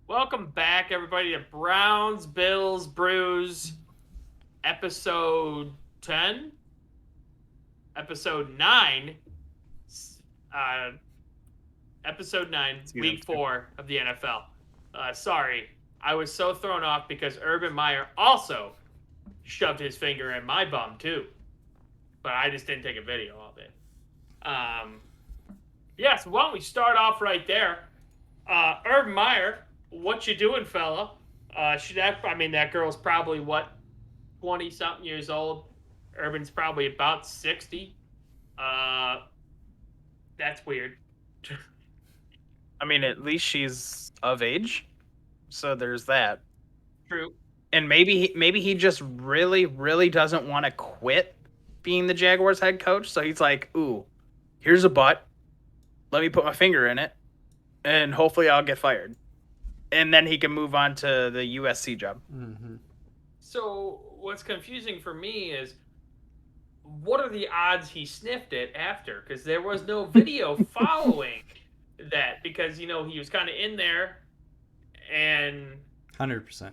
Welcome back, everybody, to Browns, Bills, Brews, episode 10, episode 9, uh, episode 9, Season week two. 4 of the NFL. Sorry, I was so thrown off because Urban Meyer also shoved his finger in my bum, too. But I just didn't take a video of it. So why don't we start off right there? Urban Meyer, what you doing, fella? That girl's probably what, 20 something years old. Urban's probably about 60. Uh, that's weird. I mean, at least she's of age, so there's that. True. And maybe he just really doesn't want to quit being the Jaguars head coach. So he's like, "Ooh, here's a butt. Let me put my finger in it, and hopefully I'll get fired." And then he can move on to the USC job. Mm-hmm. So what's confusing for me is what are the odds he sniffed it after? Because there was no video following that. Because he was kind of in there, and 100%.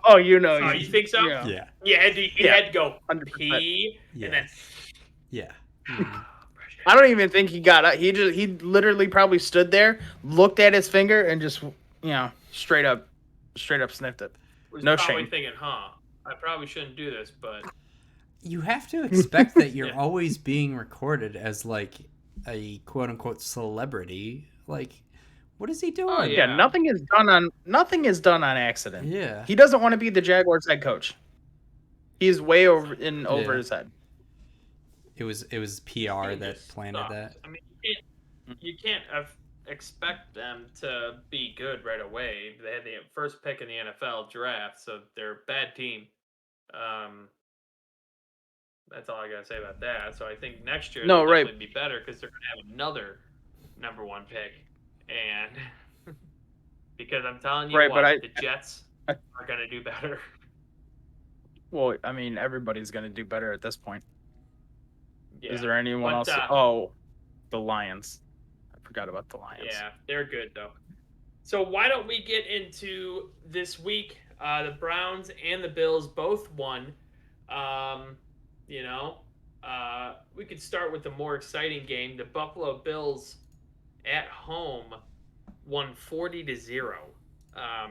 Oh, you think so? Yeah. He had to go 100%. pee, and then Yeah. I don't even think he got it. He literally probably stood there, looked at his finger, and just straight up sniffed it. was No probably shame. thinking, I probably shouldn't do this, but You have to expect that you're Yeah. always being recorded as like a quote unquote celebrity. Like, what is he doing? Oh, Yeah, Yeah. nothing is done on accident. Yeah. He doesn't want to be the Jaguars head coach. He's way over Yeah. his head. It was PR he that just planted sucks. that. I mean, you can't expect them to be good right away. They had the first pick in the NFL draft, so they're a bad team. That's all I gotta say about that. So I think next year No, they'll right. definitely be better because they're gonna have another number 1 pick, and because I'm telling you Right, what, but the Jets I- are gonna do better. Well, I mean, everybody's going to do better at this point. Yeah. Is there anyone But, else? The Lions. I forgot about the Lions. Yeah, they're good though. So why don't we get into this week? The Browns and the Bills both won. We could start with the more exciting game. The Buffalo Bills at home won 40-0.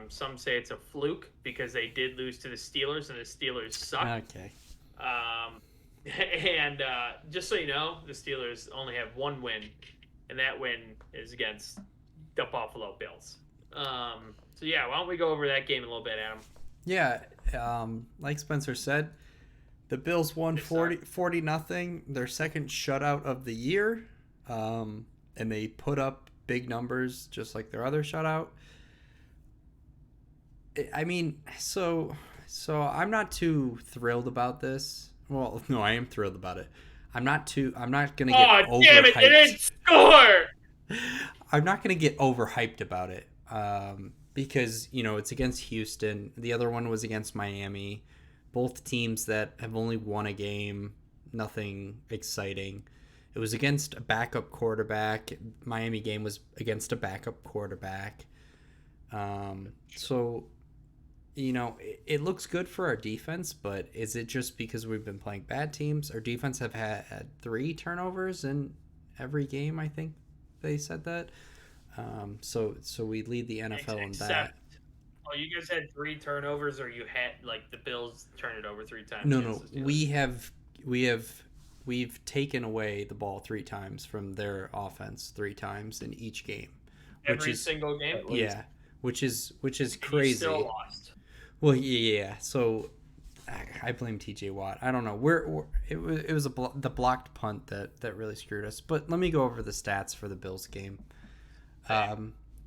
Some say it's a fluke because they did lose to the Steelers, and the Steelers suck. Okay. And just so you know, the Steelers only have one win, and that win is against the Buffalo Bills. Why don't we go over that game a little bit, Adam? Yeah. Like Spencer said, the Bills won 40-0, their second shutout of the year. And they put up big numbers just like their other shutout. I mean, so I'm not too thrilled about this. Well, no, I am thrilled about it. I'm not gonna get overhyped. Oh, damn it! They didn't score! I'm not gonna get overhyped about it. Because, it's against Houston. The other one was against Miami. Both teams that have only won a game. Nothing exciting. It was against a backup quarterback. Miami game was against a backup quarterback. It looks good for our defense, but is it just because we've been playing bad teams? Our defense have had 3 turnovers in every game, I think they said that. So we lead the NFL in that. Oh, you guys had 3 turnovers, or you had the Bills turned it over 3 times? No, we've taken away the ball 3 times from their offense 3 times in each game. Every single game. Yeah, which is And crazy. you still lost. Well, yeah. So I blame TJ Watt. I don't know. It was the blocked punt that really screwed us. But let me go over the stats for the Bills game.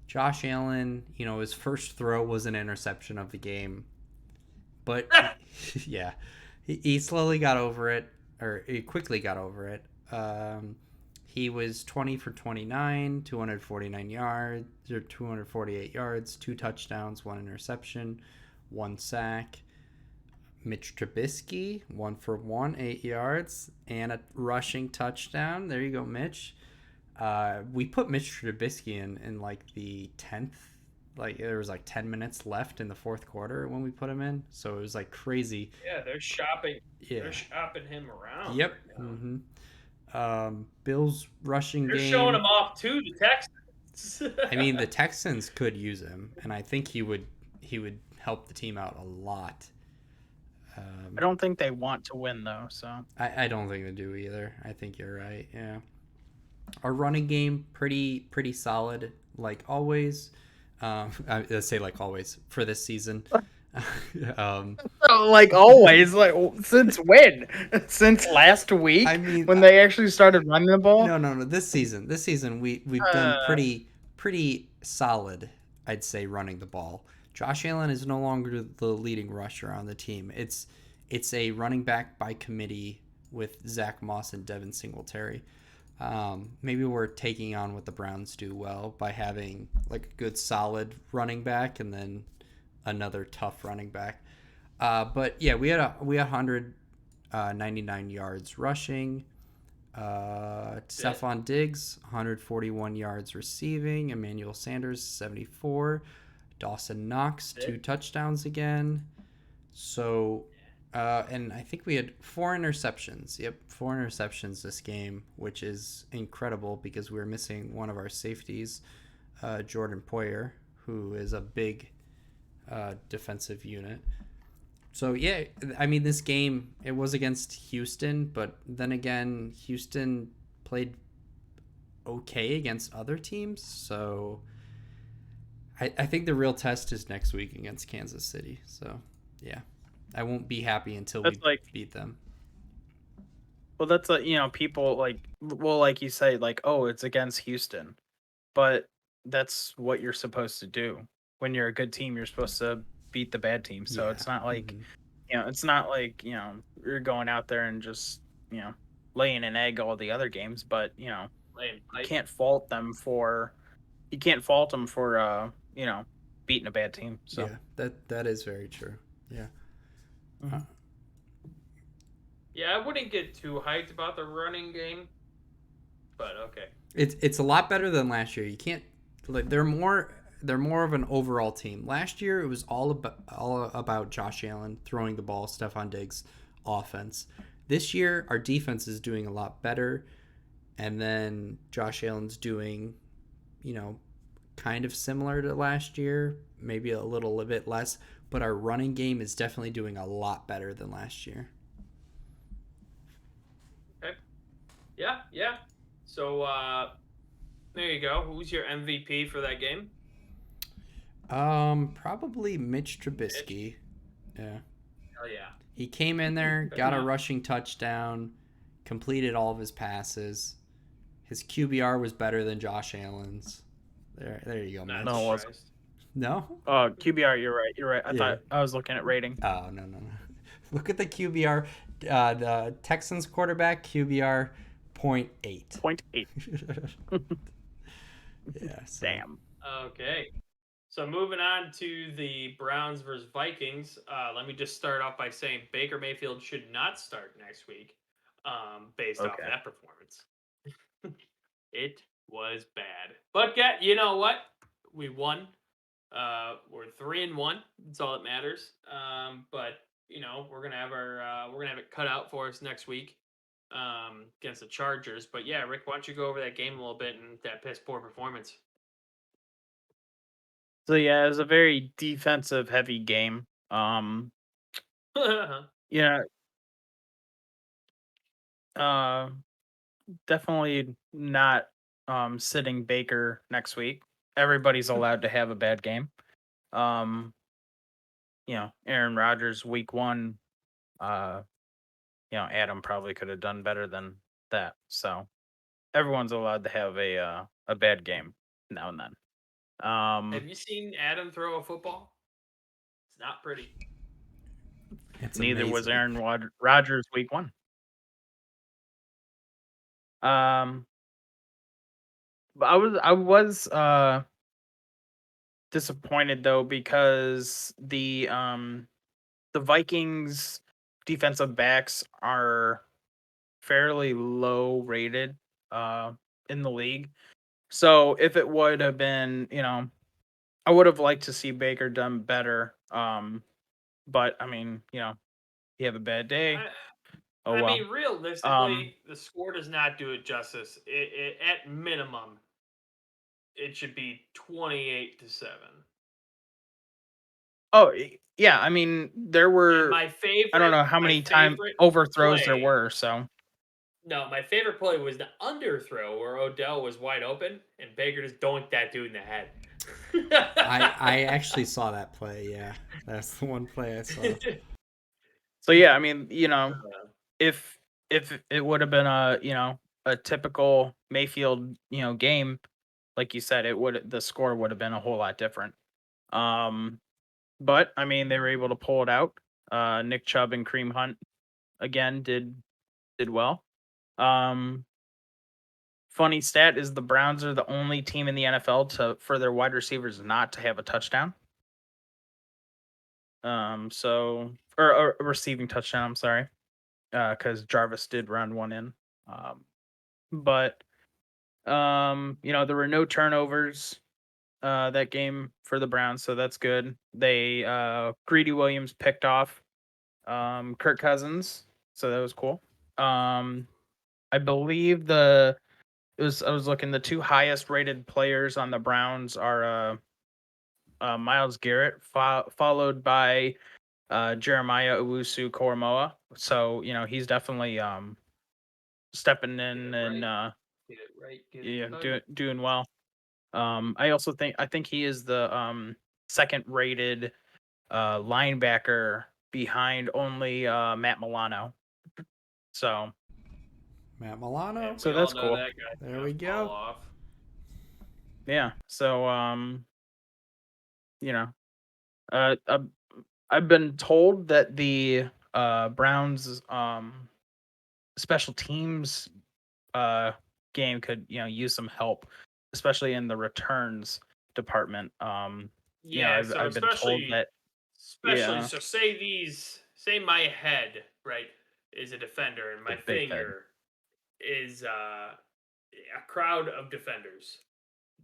Josh Allen, his first throw was an interception of the game. But yeah, he slowly got over it, or he quickly got over it. He was 20 for 29, 249 yards, or 248 yards, 2 touchdowns, 1 interception, 1 sack. Mitch Trubisky, 1 for 1, 8 yards, and a rushing touchdown. There you go, Mitch. We put Mitch Trubisky in like the 10th Like there was like 10 minutes left in the fourth quarter when we put him in, so it was like crazy. Yeah, they're shopping. Yeah. They're shopping him around Yep. right now. Bills rushing They're showing game. him off too. The Texans. I mean, the Texans could use him, and I think he would help the team out a lot. I don't think they want to win though, so I don't think they do either. I think you're right. Yeah. Our running game pretty solid, like always. I say like always for this season. um, like always, like since when? Since last week? I mean, when they actually started running the ball? no. This season we've done pretty solid. I'd say running the ball. Josh Allen is no longer the leading rusher on the team. It's a running back by committee with Zach Moss and Devin Singletary. Maybe we're taking on what the Browns do well by having like a good solid running back and then another tough running back. But yeah, we had 199 yards rushing. Stephon Diggs 141 yards receiving. Emmanuel Sanders 74. Dawson Knox 2 touchdowns again. So and I think we had 4 interceptions. Yep, 4 interceptions this game, which is incredible because we were missing one of our safeties, Jordan Poyer, who is a big defensive unit. So, yeah, I mean, this game, it was against Houston, but then again, Houston played okay against other teams. So, I think the real test is next week against Kansas City. So, yeah. I won't be happy until we beat them. Well, that's like, people like you say, like, oh, it's against Houston, but that's what you're supposed to do. When you're a good team, you're supposed to beat the bad team. So it's not like, it's not like, you're going out there and just, laying an egg all the other games, but, you can't fault them for, beating a bad team. So yeah, that is very true. Yeah. Yeah, I wouldn't get too hyped about the running game, but okay. It's a lot better than last year. You can't like they're more of an overall team. Last year it was all about Josh Allen throwing the ball, Stephon Diggs offense. This year our defense is doing a lot better, and then Josh Allen's doing, kind of similar to last year, maybe a little bit less, but our running game is definitely doing a lot better than last year. Okay. Yeah. So there you go. Who's your MVP for that game? Probably Mitch Trubisky. Yeah. Hell yeah. He came in there, got a rushing touchdown, completed all of his passes. His QBR was better than Josh Allen's. There you go, man. No, it wasn't. No? QBR, you're right. I thought I was looking at rating. Oh, no. Look at the QBR. The Texans quarterback, QBR 0.8. 0.8. Yeah. So. Damn. Okay. So moving on to the Browns versus Vikings. Let me just start off by saying Baker Mayfield should not start next week, based off that performance. It was bad, but you know what? We won. We're 3-1. That's all that matters. But we're gonna have it cut out for us next week, against the Chargers. But yeah, Rick, why don't you go over that game a little bit and that piss poor performance? So yeah, it was a very defensive heavy game. Yeah. Definitely not sitting Baker next week. Everybody's allowed to have a bad game. Aaron Rodgers week 1, Adam probably could have done better than that. So everyone's allowed to have a bad game now and then. Have you seen Adam throw a football? It's not pretty. Neither was Aaron Rodgers week 1. But I was disappointed though because the Vikings defensive backs are fairly low rated in the league. So if it would have been, I would have liked to see Baker done better. But I mean, you have a bad day. I, Oh I well. mean, Um, realistically, the score does not do it justice. At minimum, it should be 28-7. yeah. I mean, there And were I don't know how my many time favorite overthrows there play. were. So No, my favorite play was the underthrow where Odell was wide open and Baker just donked that dude in the head. I actually saw that play. Yeah, that's the one play I saw. yeah. I mean, if it would have been a typical Mayfield game, like you said, the score would have been a whole lot different. Um, but I mean, they were able to pull it out. Nick Chubb and Kareem Hunt again did well. Um, Funny stat is the Browns are the only team in the NFL for their wide receivers not to have a touchdown. Or a receiving touchdown. I'm sorry, because Jarvis did run one in. Um, but there were no turnovers that game for the Browns, so that's good. They Greedy Williams picked off Kirk Cousins, so that was cool. I believe I was looking, the two highest rated players on the Browns are Miles Garrett, followed by Jeremiah Owusu Koromoa. So he's definitely stepping Get in it and right. Get it right. Get it yeah, tight. doing well. I think he is the second rated linebacker behind only Matt Milano. So Matt Milano. And we all that's know cool. that guy's There gonna we fall go. off. Yeah. So you know, I've been told that the Browns special teams game could use some help, especially in the returns department. Yeah, so I've been told that. especially Yeah, so say my head, right, is a defender and the my big head. finger is a crowd of defenders.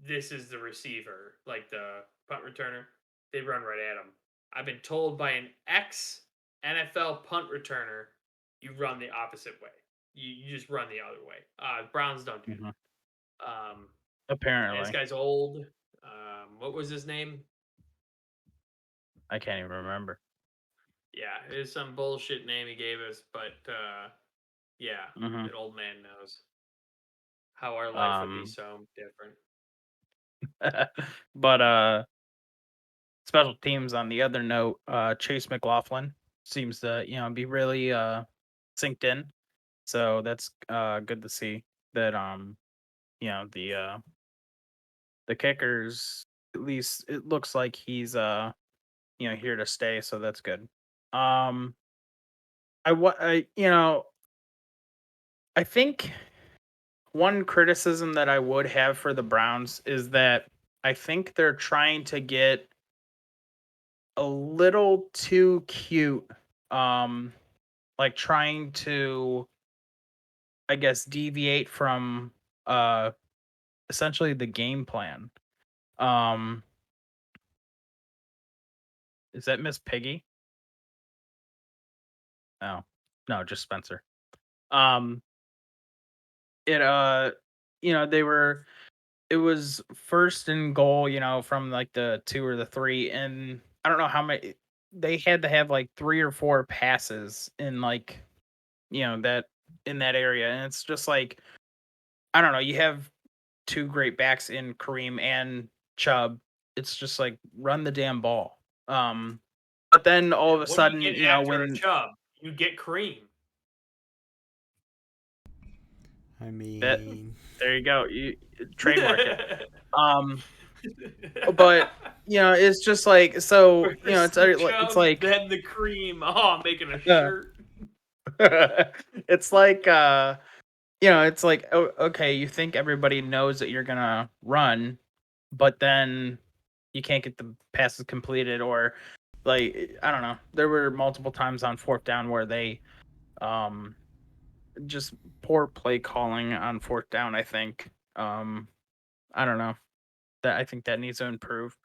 This is the receiver, like the punt returner. They run right at him. I've been told by an ex NFL punt returner, you run the opposite way. You just run the other way. Browns don't do Mhm. that. This Apparently, guy's old. What was his name? I can't even remember. Yeah, it is some bullshit name he gave us, but yeah, Hmm that old man knows how our life would be Um, so different. but special teams. On the other note, Chase McLaughlin seems to be really synced in. So that's good to see that the kickers, at least it looks like he's here to stay, so that's good. Um I think one criticism that I would have for the Browns is that I think they're trying to get a little too cute, um like trying to, I guess, deviate from uh essentially the game plan. um is that Miss Piggy? Oh, no, just Spencer. um it they were it was first and goal, from like the 2 or the 3, and I don't know how many they had to have, like 3 or 4 passes in, like, that in that area, and it's just like, I don't know, you have 2 great backs in Kareem and Chubb. It's just like, run the damn ball. But then all Yeah, of a what do you sudden, get after a when Chubb? You get Cream. I that mean, there you go, you trademark it. Um, but, it's just like, so, First the it's Chubb, like, then the Cream. Oh, I'm making a uh, shirt. it's like, it's like, okay, you think everybody knows that you're gonna run, but then you can't get the passes completed, or like, I don't know. There were multiple times on fourth down where they um just poor play calling on fourth down, I think. I don't know. That I think that needs to improve.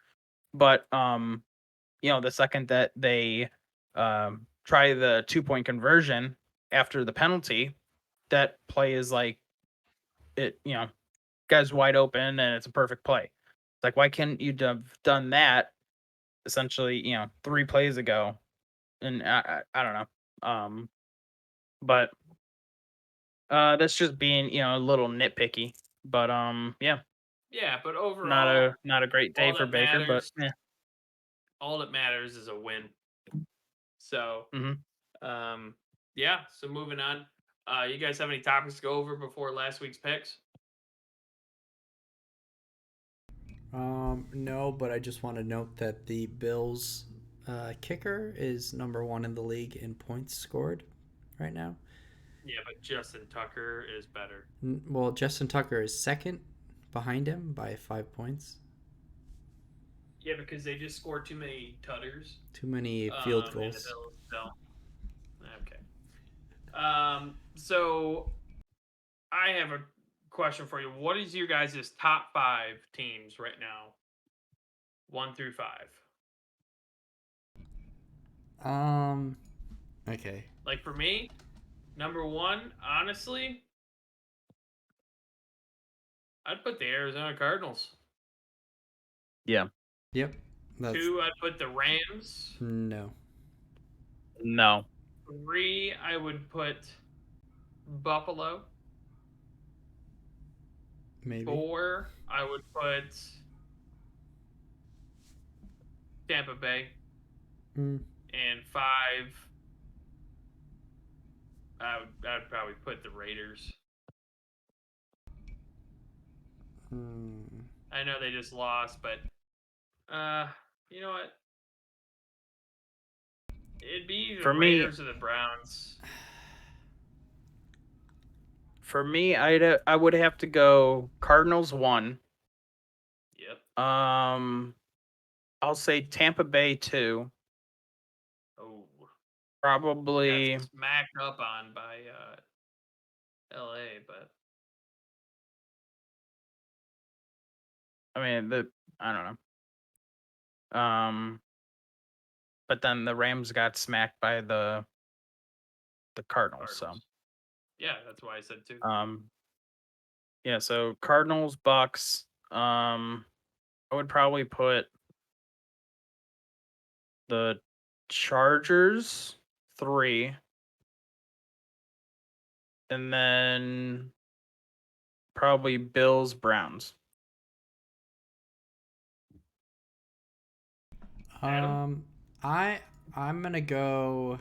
But the second that they try the 2-point conversion after the penalty, that play is like it, guy's wide open and it's a perfect play. It's like, why can't you have done that essentially, 3 plays ago? And I don't know. But that's just being, a little nitpicky. But yeah, Yeah, but not overall, a great day all for that Baker, but matters, yeah. all that matters is a win. So, Mhm. yeah. So moving on. You guys have any topics to go over before last week's picks? No, but I just want to note that the Bills kicker is number 1 in the league in points scored right now. Yeah, but Justin Tucker is better. Well, Justin Tucker is second behind him by 5 points. Yeah, because they just scored too many tutters. Too many field And the goals. Bills don't. Okay. So I have a question for you. What is your guys' top 5 teams right now? 1 through 5. Okay. Like for me, number 1, honestly, I'd put the Arizona Cardinals. Yeah. Yep. That's 2, I'd put the Rams. no. No. 3, I would put Buffalo. Maybe. 4, I would put Tampa Bay. Mm. And 5, I'd probably put the Raiders. I know they just lost, but you know what? It'd be the For me, Raiders or the Browns. For me, I would have to go Cardinals 1. Yep. I'll say Tampa Bay 2. Oh, Probably. got smacked up on by LA, but I mean, I don't know. But then the Rams got smacked by the Cardinals. Cardinals. Yeah, that's why I said 2. Yeah. So Cardinals, Bucks. I would probably put the Chargers 3, and then probably Bills, Browns. Adam? I'm gonna go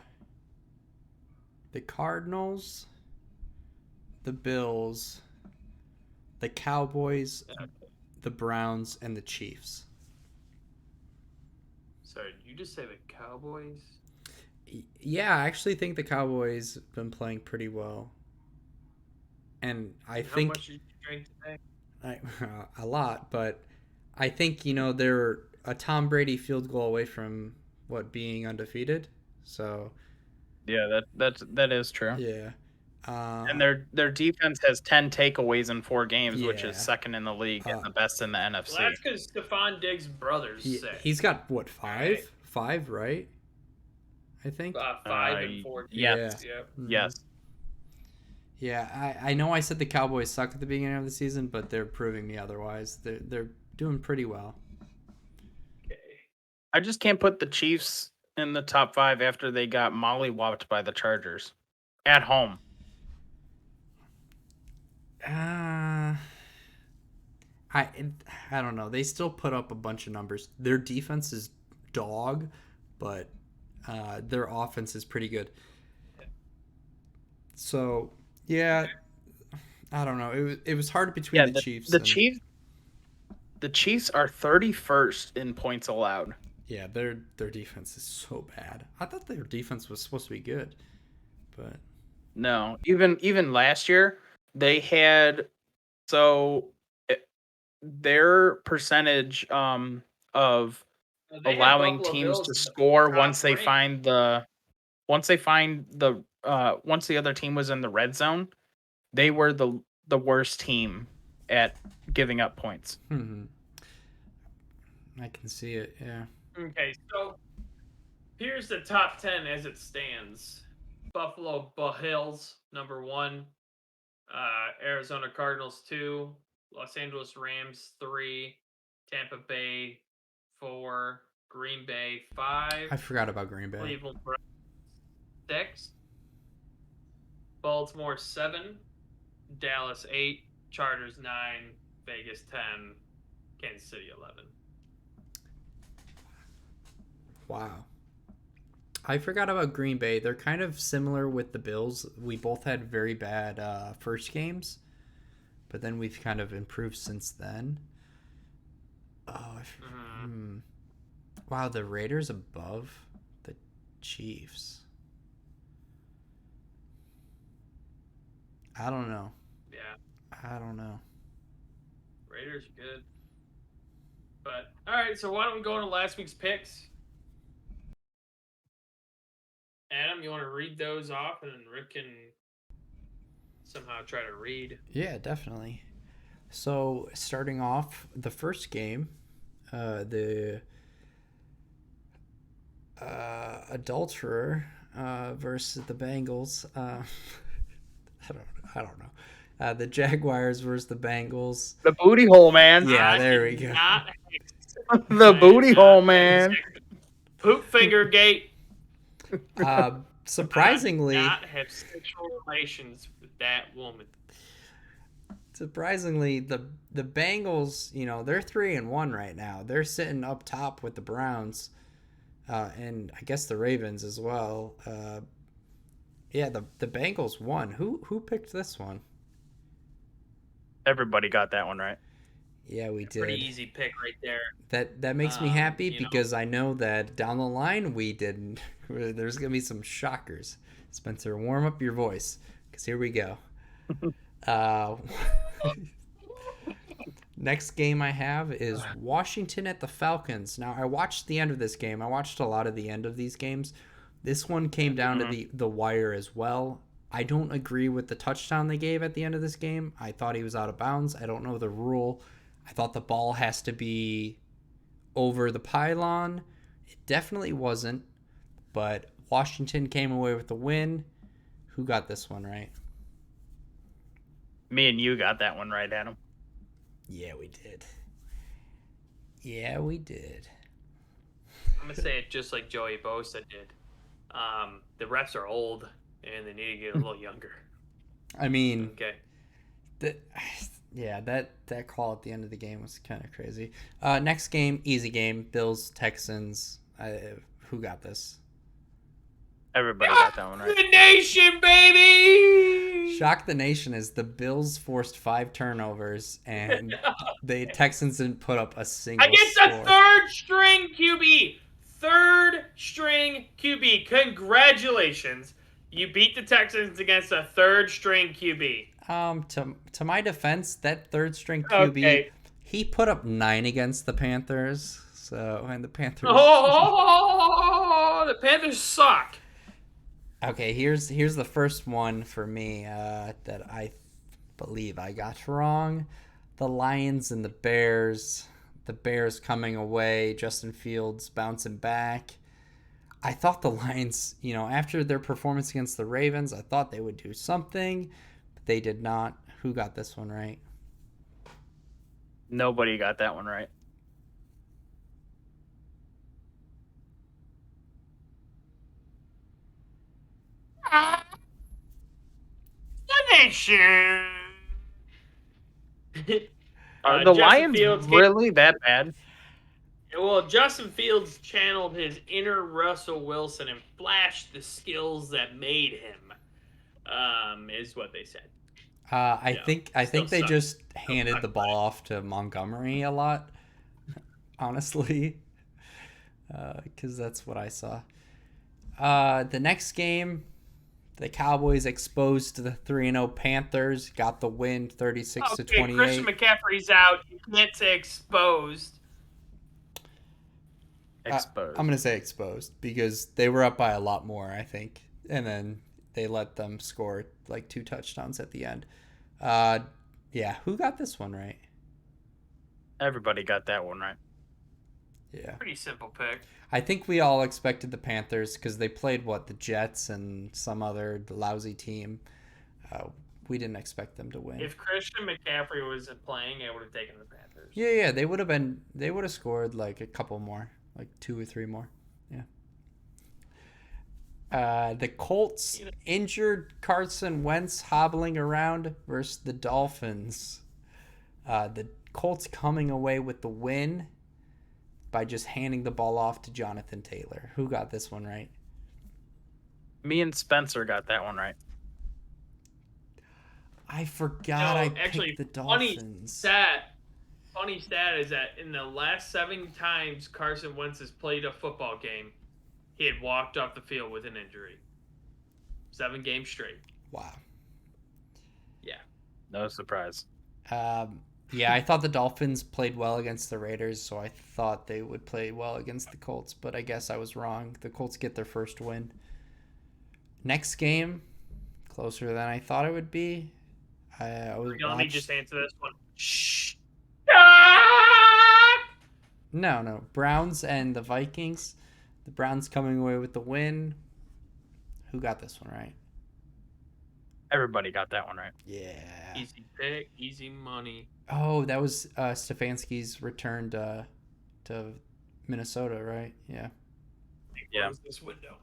the Cardinals, the Bills, the Cowboys, the Browns, and the Chiefs. Sorry, did you just say the Cowboys? Yeah, I actually think the Cowboys have been playing pretty well. And I How think much did you drink today? a lot, but I think they're a Tom Brady field goal away from being undefeated. So Yeah, that is true. yeah, And their defense has 10 takeaways in 4 games, which is yeah. second in the league and the best in the NFC. Well, that's because Stephon Diggs' brother's sick. He's got what, 5? Right. 5, right? I think. 5 and 4. Yes. Yep. Yes. Yeah, I know I said the Cowboys suck at the beginning of the season, but they're proving me otherwise. They're doing pretty well. Okay. I just can't put the Chiefs in the top 5 after they got mollywopped by the Chargers at home. I don't know. They still put up a bunch of numbers. Their defense is dog, but their offense is pretty good. So yeah, I don't know. It was hard between the Chiefs. The Chiefs are 31st in points allowed. Yeah, their defense is so bad. I thought their defense was supposed to be good, but no. Even last year they had their percentage of allowing teams to score once the other team was in the red zone, they were the worst team at giving up points. I can see it. Yeah. Okay, so here's the top 10 as it stands. Buffalo Bills, number 1. Arizona Cardinals, 2. Los Angeles Rams, 3. Tampa Bay, 4. Green Bay, 5. I forgot about Green Bay. Cleveland Browns, 6. Baltimore, 7. Dallas, 8. Chargers, 9. Vegas, 10. Kansas City, 11. Wow. I forgot about Green Bay. They're kind of similar with the Bills. We both had very bad first games, but then we've kind of improved since then. Oh, wow, the Raiders above the Chiefs. I don't know. Yeah. I don't know. Raiders are good. But, all right, so why don't we go into last week's picks? Adam, you want to read those off, and then Rick can somehow try to read? Yeah, definitely. So, starting off, the first game, the adulterer versus the Bengals. I don't know. The Jaguars versus the Bengals. The booty hole, man. Yeah, there we go. The booty hole, man. Poop finger gate. Surprisingly, I did not have sexual relations with that woman. Surprisingly, the Bengals, you know, they're 3-1 right now. They're sitting up top with the Browns, and I guess the Ravens as well. Yeah, the Bengals won. Who picked this one? Everybody got that one right. Yeah, we did. Pretty easy pick right there. That makes me happy you know. because I know that down the line we didn't. There's gonna be some shockers. Spencer, warm up your voice because here we go. Next game I have is Washington at the Falcons. Now I watched the end of this game. I watched a lot of the end of these games. This one came down to the wire as well. I don't agree with the touchdown they gave at the end of this game. I thought he was out of bounds. I don't know the rule. I thought the ball has to be over the pylon. It definitely wasn't, but Washington came away with the win. Who got this one right? Me and you got that one right, Adam. Yeah, we did. Yeah, we did. I'm going to say it just like Joey Bosa did. The refs are old, and they need to get a little younger. I mean, okay. That call at the end of the game was kind of crazy. Next game, easy game. Bills, Texans. Who got this? Everybody got that one right. The nation, baby! Shock the nation is the Bills forced 5 turnovers, and the Texans didn't put up a single Against score. a third-string QB. Third-string QB. Congratulations. You beat the Texans against a third-string QB. To my defense, that third-string QB, Okay. he put up 9 against the Panthers. So, and the Panthers. Oh, the Panthers suck. Okay, here's the first one for me that I believe I got wrong. The Lions and the Bears. The Bears coming away. Justin Fields bouncing back. I thought the Lions, you know, after their performance against the Ravens, I thought they would do something, but they did not. Who got this one right? Nobody got that one right. The nation. Are the Lions really that bad? Well, Justin Fields channeled his inner Russell Wilson and flashed the skills that made him, is what they said. I think they sucks. just handed the ball off to Montgomery a lot, honestly, because that's what I saw. The next game, the Cowboys exposed to the 3-0 Panthers, got the win 36-28. Christian McCaffrey's out. You can't say exposed. Exposed. I'm going to say exposed because they were up by a lot more, I think. And then they let them score like 2 touchdowns at the end. Yeah, who got this one right? Everybody got that one right. Yeah. Pretty simple pick. I think we all expected the Panthers because they played the Jets and some other lousy team. We didn't expect them to win. If Christian McCaffrey was playing, I would have taken the Panthers. Yeah, they would have been. They would have scored like a couple more, like 2 or 3 more. Yeah. The Colts injured Carson Wentz hobbling around versus the Dolphins. The Colts coming away with the win by just handing the ball off to Jonathan Taylor. Who got this one right? Me and Spencer got that one right. I forgot I picked the Dolphins. Funny stat is that in the last 7 times Carson Wentz has played a football game, he had walked off the field with an injury. 7 games straight. Wow. Yeah. No surprise. Yeah, I thought the Dolphins played well against the Raiders, so I thought they would play well against the Colts, but I guess I was wrong. The Colts get their first win. Next game, closer than I thought it would be. Let me just answer this one. Shh. No. Browns and the Vikings. The Browns coming away with the win. Who got this one right? Everybody got that one right. Yeah. Easy pick, easy money. Oh, that was Stefanski's return to Minnesota, right? Yeah. Yeah. This window.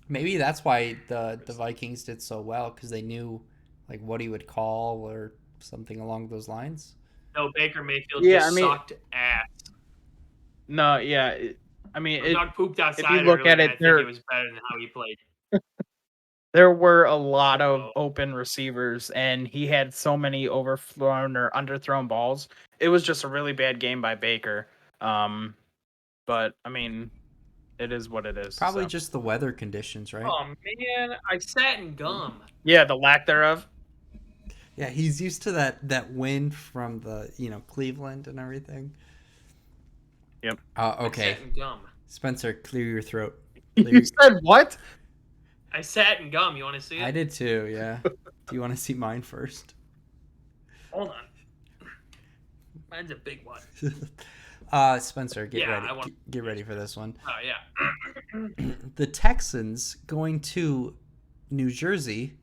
Maybe that's why the Vikings did so well, because they knew like what he would call or something along those lines. No, Baker Mayfield sucked ass. No, yeah. Dog pooped outside. If you look at it, I think it was better than how he played. There were a lot of open receivers, and he had so many overthrown or underthrown balls. It was just a really bad game by Baker. But I mean, it is what it is. Probably just the weather conditions, right? Oh man, I sat in gum. Yeah, the lack thereof. Yeah, he's used to that wind from the Cleveland and everything. Yep. Okay. I sat in gum. Spencer, clear your throat. You said what? I sat in gum. You want to see it? I did too. Yeah. Do you want to see mine first? Hold on. Mine's a big one. Spencer, get ready. Get ready for this one. Oh yeah. The Texans going to New Jersey.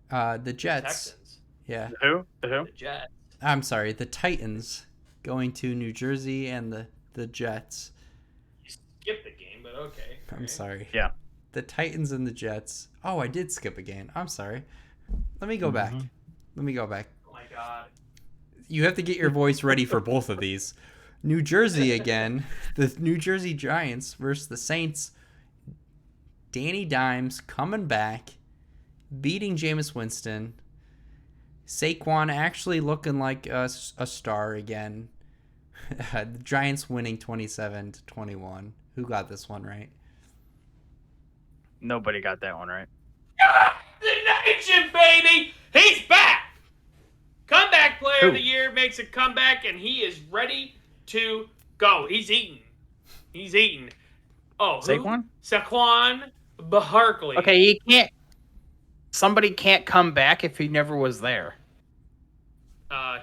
The Jets. Texans. Yeah. Who? The Jets. I'm sorry. The Titans going to New Jersey and the Jets. You skipped the game, but okay. I'm sorry. Yeah. The Titans and the Jets. Oh, I did skip a game. I'm sorry. Let me go back. Oh my god. You have to get your voice ready for both of these. New Jersey again. The New Jersey Giants versus the Saints. Danny Dimes coming back, beating Jameis Winston. Saquon actually looking like a star again. The Giants winning 27-21. Who got this one right? Nobody got that one right. The nation, baby! He's back! Comeback player of the year makes a comeback, and he is ready to go. He's eating. Oh, Saquon? Saquon Barkley. Okay, he can't. Somebody can't come back if he never was there.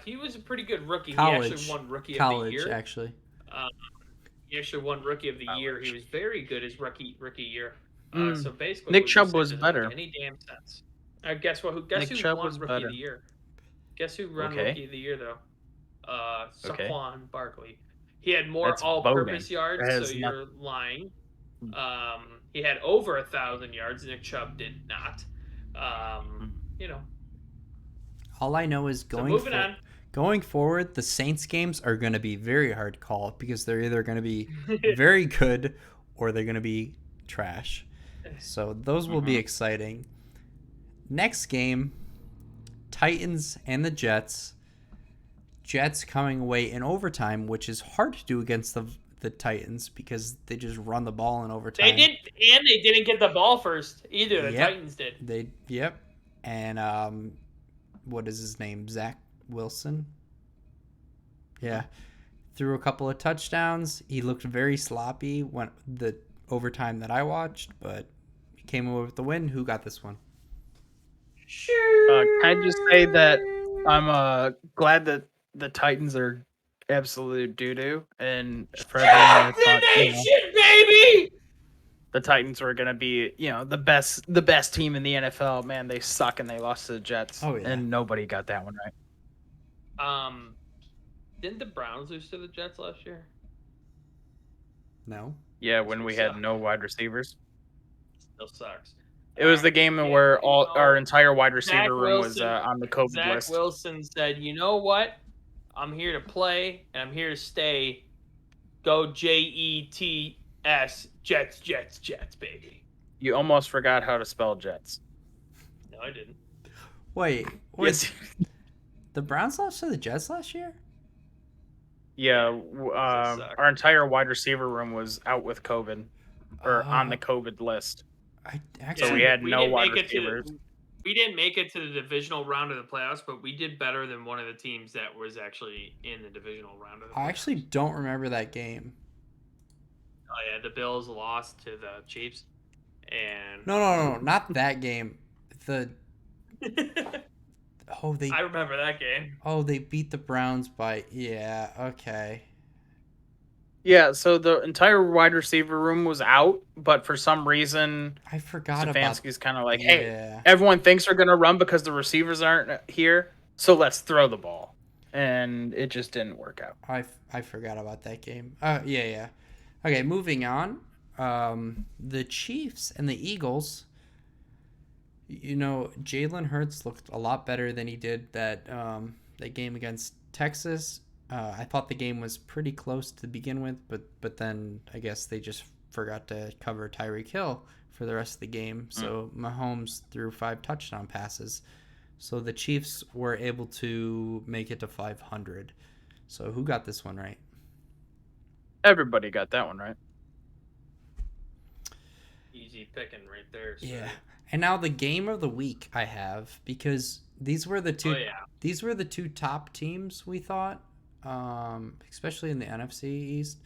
He was a pretty good rookie. College. He actually won Rookie of the Year. Actually. He actually won Rookie of the Year. He was very good his rookie year. So basically, Nick Chubb was better. Make any damn sense? Guess what? Guess Nick who Chubb won was Rookie better. of the Year? Guess who won Rookie of the Year though? Saquon Barkley. He had more That's all-purpose boating. yards, so you're lying. He had over 1,000 yards. Nick Chubb did not. All I know is going forward, the Saints games are going to be very hard to call because they're either going to be very good or they're going to be trash. So those will be exciting. Next game, Titans and the Jets. Jets coming away in overtime, which is hard to do against the Titans because they just run the ball in overtime. They didn't get the ball first either. The Titans did. And what is his name? Zach Wilson. Yeah, threw a couple of touchdowns. He looked very sloppy when the overtime that I watched, but he came away with the win. Who got this one? Can I just say that I'm glad that the Titans are absolute doo-doo. And for everyone that thought, Nation, baby! the Titans were gonna be, the best team in the NFL, man, they suck and they lost to the Jets. Oh, yeah. And nobody got that one right. Didn't the Browns lose to the Jets last year? No. Yeah, when Still we had suck. no wide receivers. Still sucks. It was the game where our entire wide Zach receiver room was on the COVID Zach list. Wilson said, "You know what? I'm here to play and I'm here to stay. Go Jets, Jets, Jets, Jets, baby." You almost forgot how to spell Jets. No, I didn't. Wait. Yes. The Browns lost to the Jets last year? Yeah, suck. our entire wide receiver room was out with COVID, or on the COVID list. So we had no wide receivers. We didn't make it to the divisional round of the playoffs, but we did better than one of the teams that was actually in the divisional round of the playoffs. I actually don't remember that game. Oh yeah, the Bills lost to the Chiefs, and No, not that game. I remember that game. Oh, they beat the Browns by okay. Yeah, so the entire wide receiver room was out, but for some reason, I forgot Stefanski's kind of like, Yeah. hey, everyone thinks they're going to run because the receivers aren't here, so let's throw the ball. And it just didn't work out. I forgot about that game. Yeah. Okay, moving on. The Chiefs and the Eagles. Jalen Hurts looked a lot better than he did that game against Texas. I thought the game was pretty close to begin with, but then I guess they just forgot to cover Tyreek Hill for the rest of the game. So Mahomes threw 5 touchdown passes. So the Chiefs were able to make it to 500. So who got this one right? Everybody got that one right. Easy picking right there. So. Yeah. And now the game of the week I have, because these were the two These were the two top teams we thought, especially in the NFC East.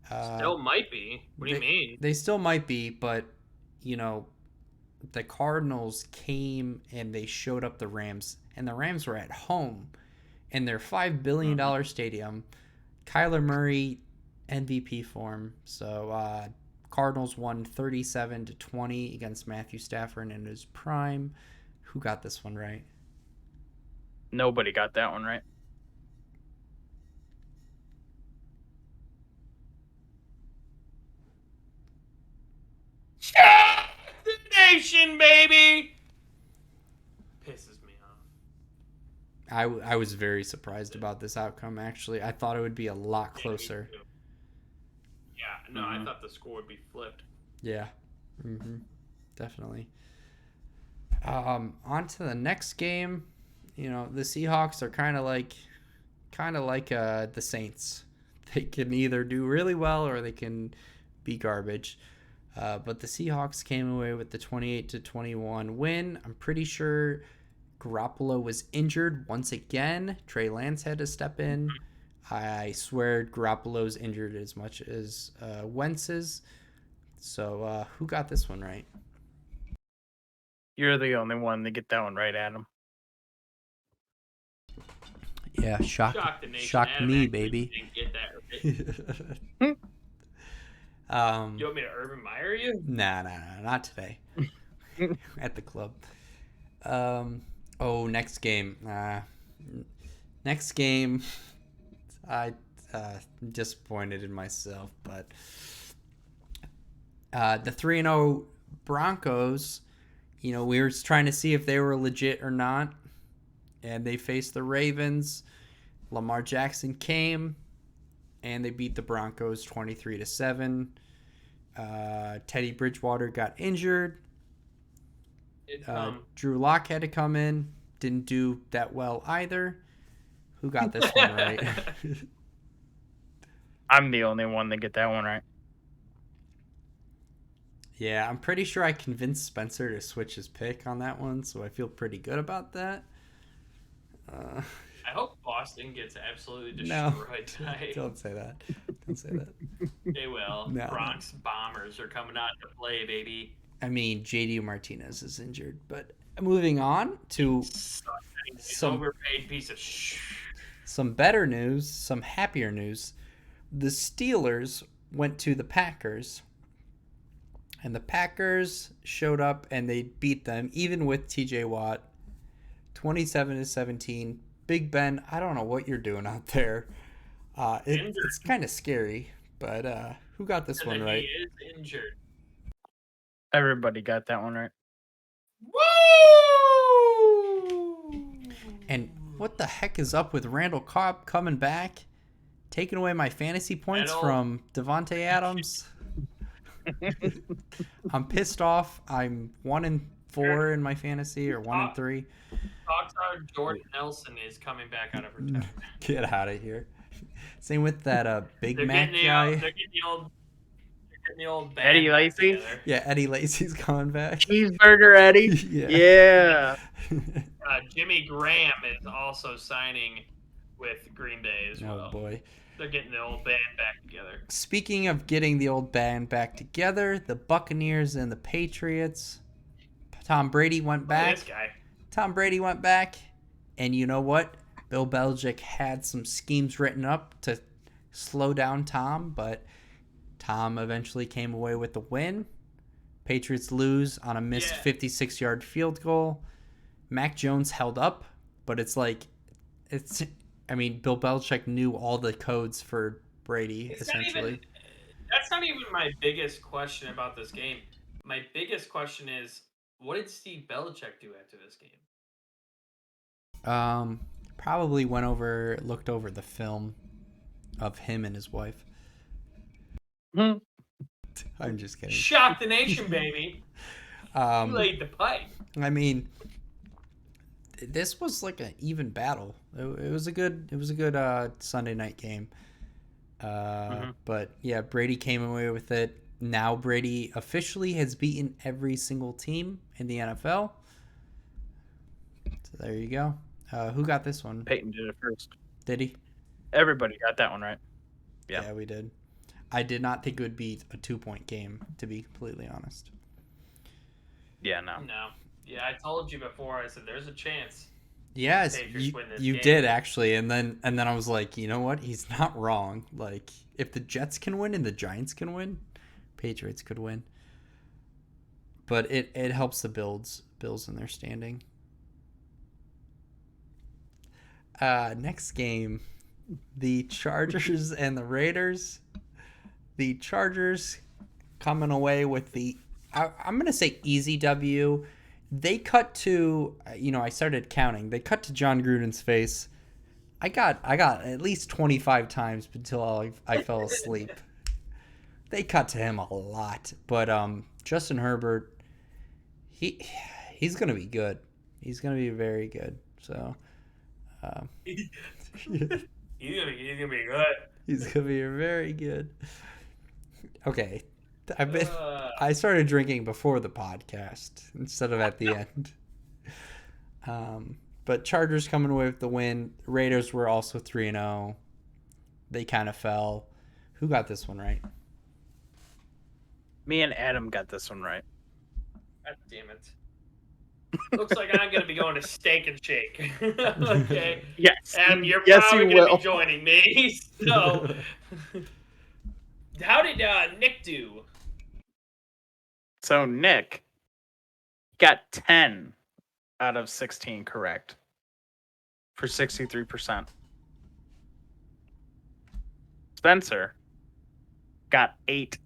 Still might be. What do you mean? They still might be, but the Cardinals came and they showed up the Rams, and the Rams were at home in their $5 billion stadium. Kyler Murray MVP form. So Cardinals won 37-20 against Matthew Stafford in his prime. Who got this one right? Nobody got that one right. The nation, baby. Pisses me off. I was very surprised about this outcome, actually. I thought it would be a lot closer. Yeah, no, I thought the score would be flipped. Yeah, definitely. On to the next game. The Seahawks are kind of like the Saints. They can either do really well or they can be garbage. But the Seahawks came away with the 28-21 win. I'm pretty sure Garoppolo was injured once again. Trey Lance had to step in. I swear Garoppolo's injured as much as Wentz's. So who got this one right? You're the only one to get that one right, Adam. Yeah, shocked Adam me, baby. Didn't get that right. You want me to Urban Meyer you? Nah, not today. At the club. Next game. I'm disappointed in myself, but the 3-0 Broncos, we were trying to see if they were legit or not, and they faced the Ravens. Lamar Jackson came, and they beat the Broncos 23-7. Teddy Bridgewater got injured. Drew Lock had to come in. Didn't do that well either. Who got this one right? I'm the only one to get that one right. Yeah, I'm pretty sure I convinced Spencer to switch his pick on that one, so I feel pretty good about that. I hope Boston gets absolutely destroyed tonight. Don't say that. Don't say that. They will. No. Bronx Bombers are coming out to play, baby. I mean, JD Martinez is injured, but moving on to some overpaid piece of Some better news, some happier news. The Steelers went to the Packers, and the Packers showed up and they beat them, even with TJ Watt, 27-17. Big Ben, I don't know what you're doing out there. It's kind of scary, but who got this one right? He is injured. Everybody got that one right. Woo! And what the heck is up with Randall Cobb coming back, taking away my fantasy points from Devontae Adams? I'm pissed off. I'm 1-4 in my fantasy, or 1-3. Talks are Jordan Nelson is coming back out of retirement. Get out of here. Same with that Big They're Mac getting guy. They're getting the old band Eddie back Lacy? together. Yeah, Eddie Lacy's coming back. Cheeseburger Eddie. Yeah. Jimmy Graham is also signing with Green Bay as well. Oh boy. They're getting the old band back together. Speaking of getting the old band back together, the Buccaneers and the Patriots. Tom Brady went back. This guy. Tom Brady went back. And you know what? Bill Belichick had some schemes written up to slow down Tom, but Tom eventually came away with the win. Patriots lose on a missed 56-yard field goal. Mac Jones held up, but Bill Belichick knew all the codes for Brady, essentially. That's not even my biggest question about this game. My biggest question is, what did Steve Belichick do after this game? Probably looked over the film of him and his wife. I'm just kidding. Shock the nation, baby. You laid the pipe. I mean, this was like an even battle. It was a good Sunday night game. But yeah, Brady came away with it. Now Brady officially has beaten every single team in the NFL. So there you go. Who got this one? Peyton did it first. Did he? Everybody got that one right. Yeah, we did. I did not think it would be a 2-point game, to be completely honest. Yeah, no. Yeah, I told you before. I said there's a chance. Yes, you did actually, and then I was like, you know what? He's not wrong. Like, if the Jets can win and the Giants can win, Patriots could win. But it helps the Bills in their standing. Next game, the Chargers and the Raiders. The Chargers coming away with I'm going to say easy W. They cut to, I started counting. They cut to John Gruden's face. I got at least 25 times until I fell asleep. They cut to him a lot. But Justin Herbert, he's going to be good. He's going to be very good. So he's gonna be good. He's going to be very good. Okay. I started drinking before the podcast instead of at the end. But Chargers coming away with the win. Raiders were also 3-0. They kind of fell. Who got this one right? Me and Adam got this one right. God damn it. Looks like I'm going to be going to Steak and Shake. Okay. Yes. And you're yes, probably you going to will. be joining me. So, how did Nick do? So Nick got 10 out of 16 correct for 63%. Spencer got 8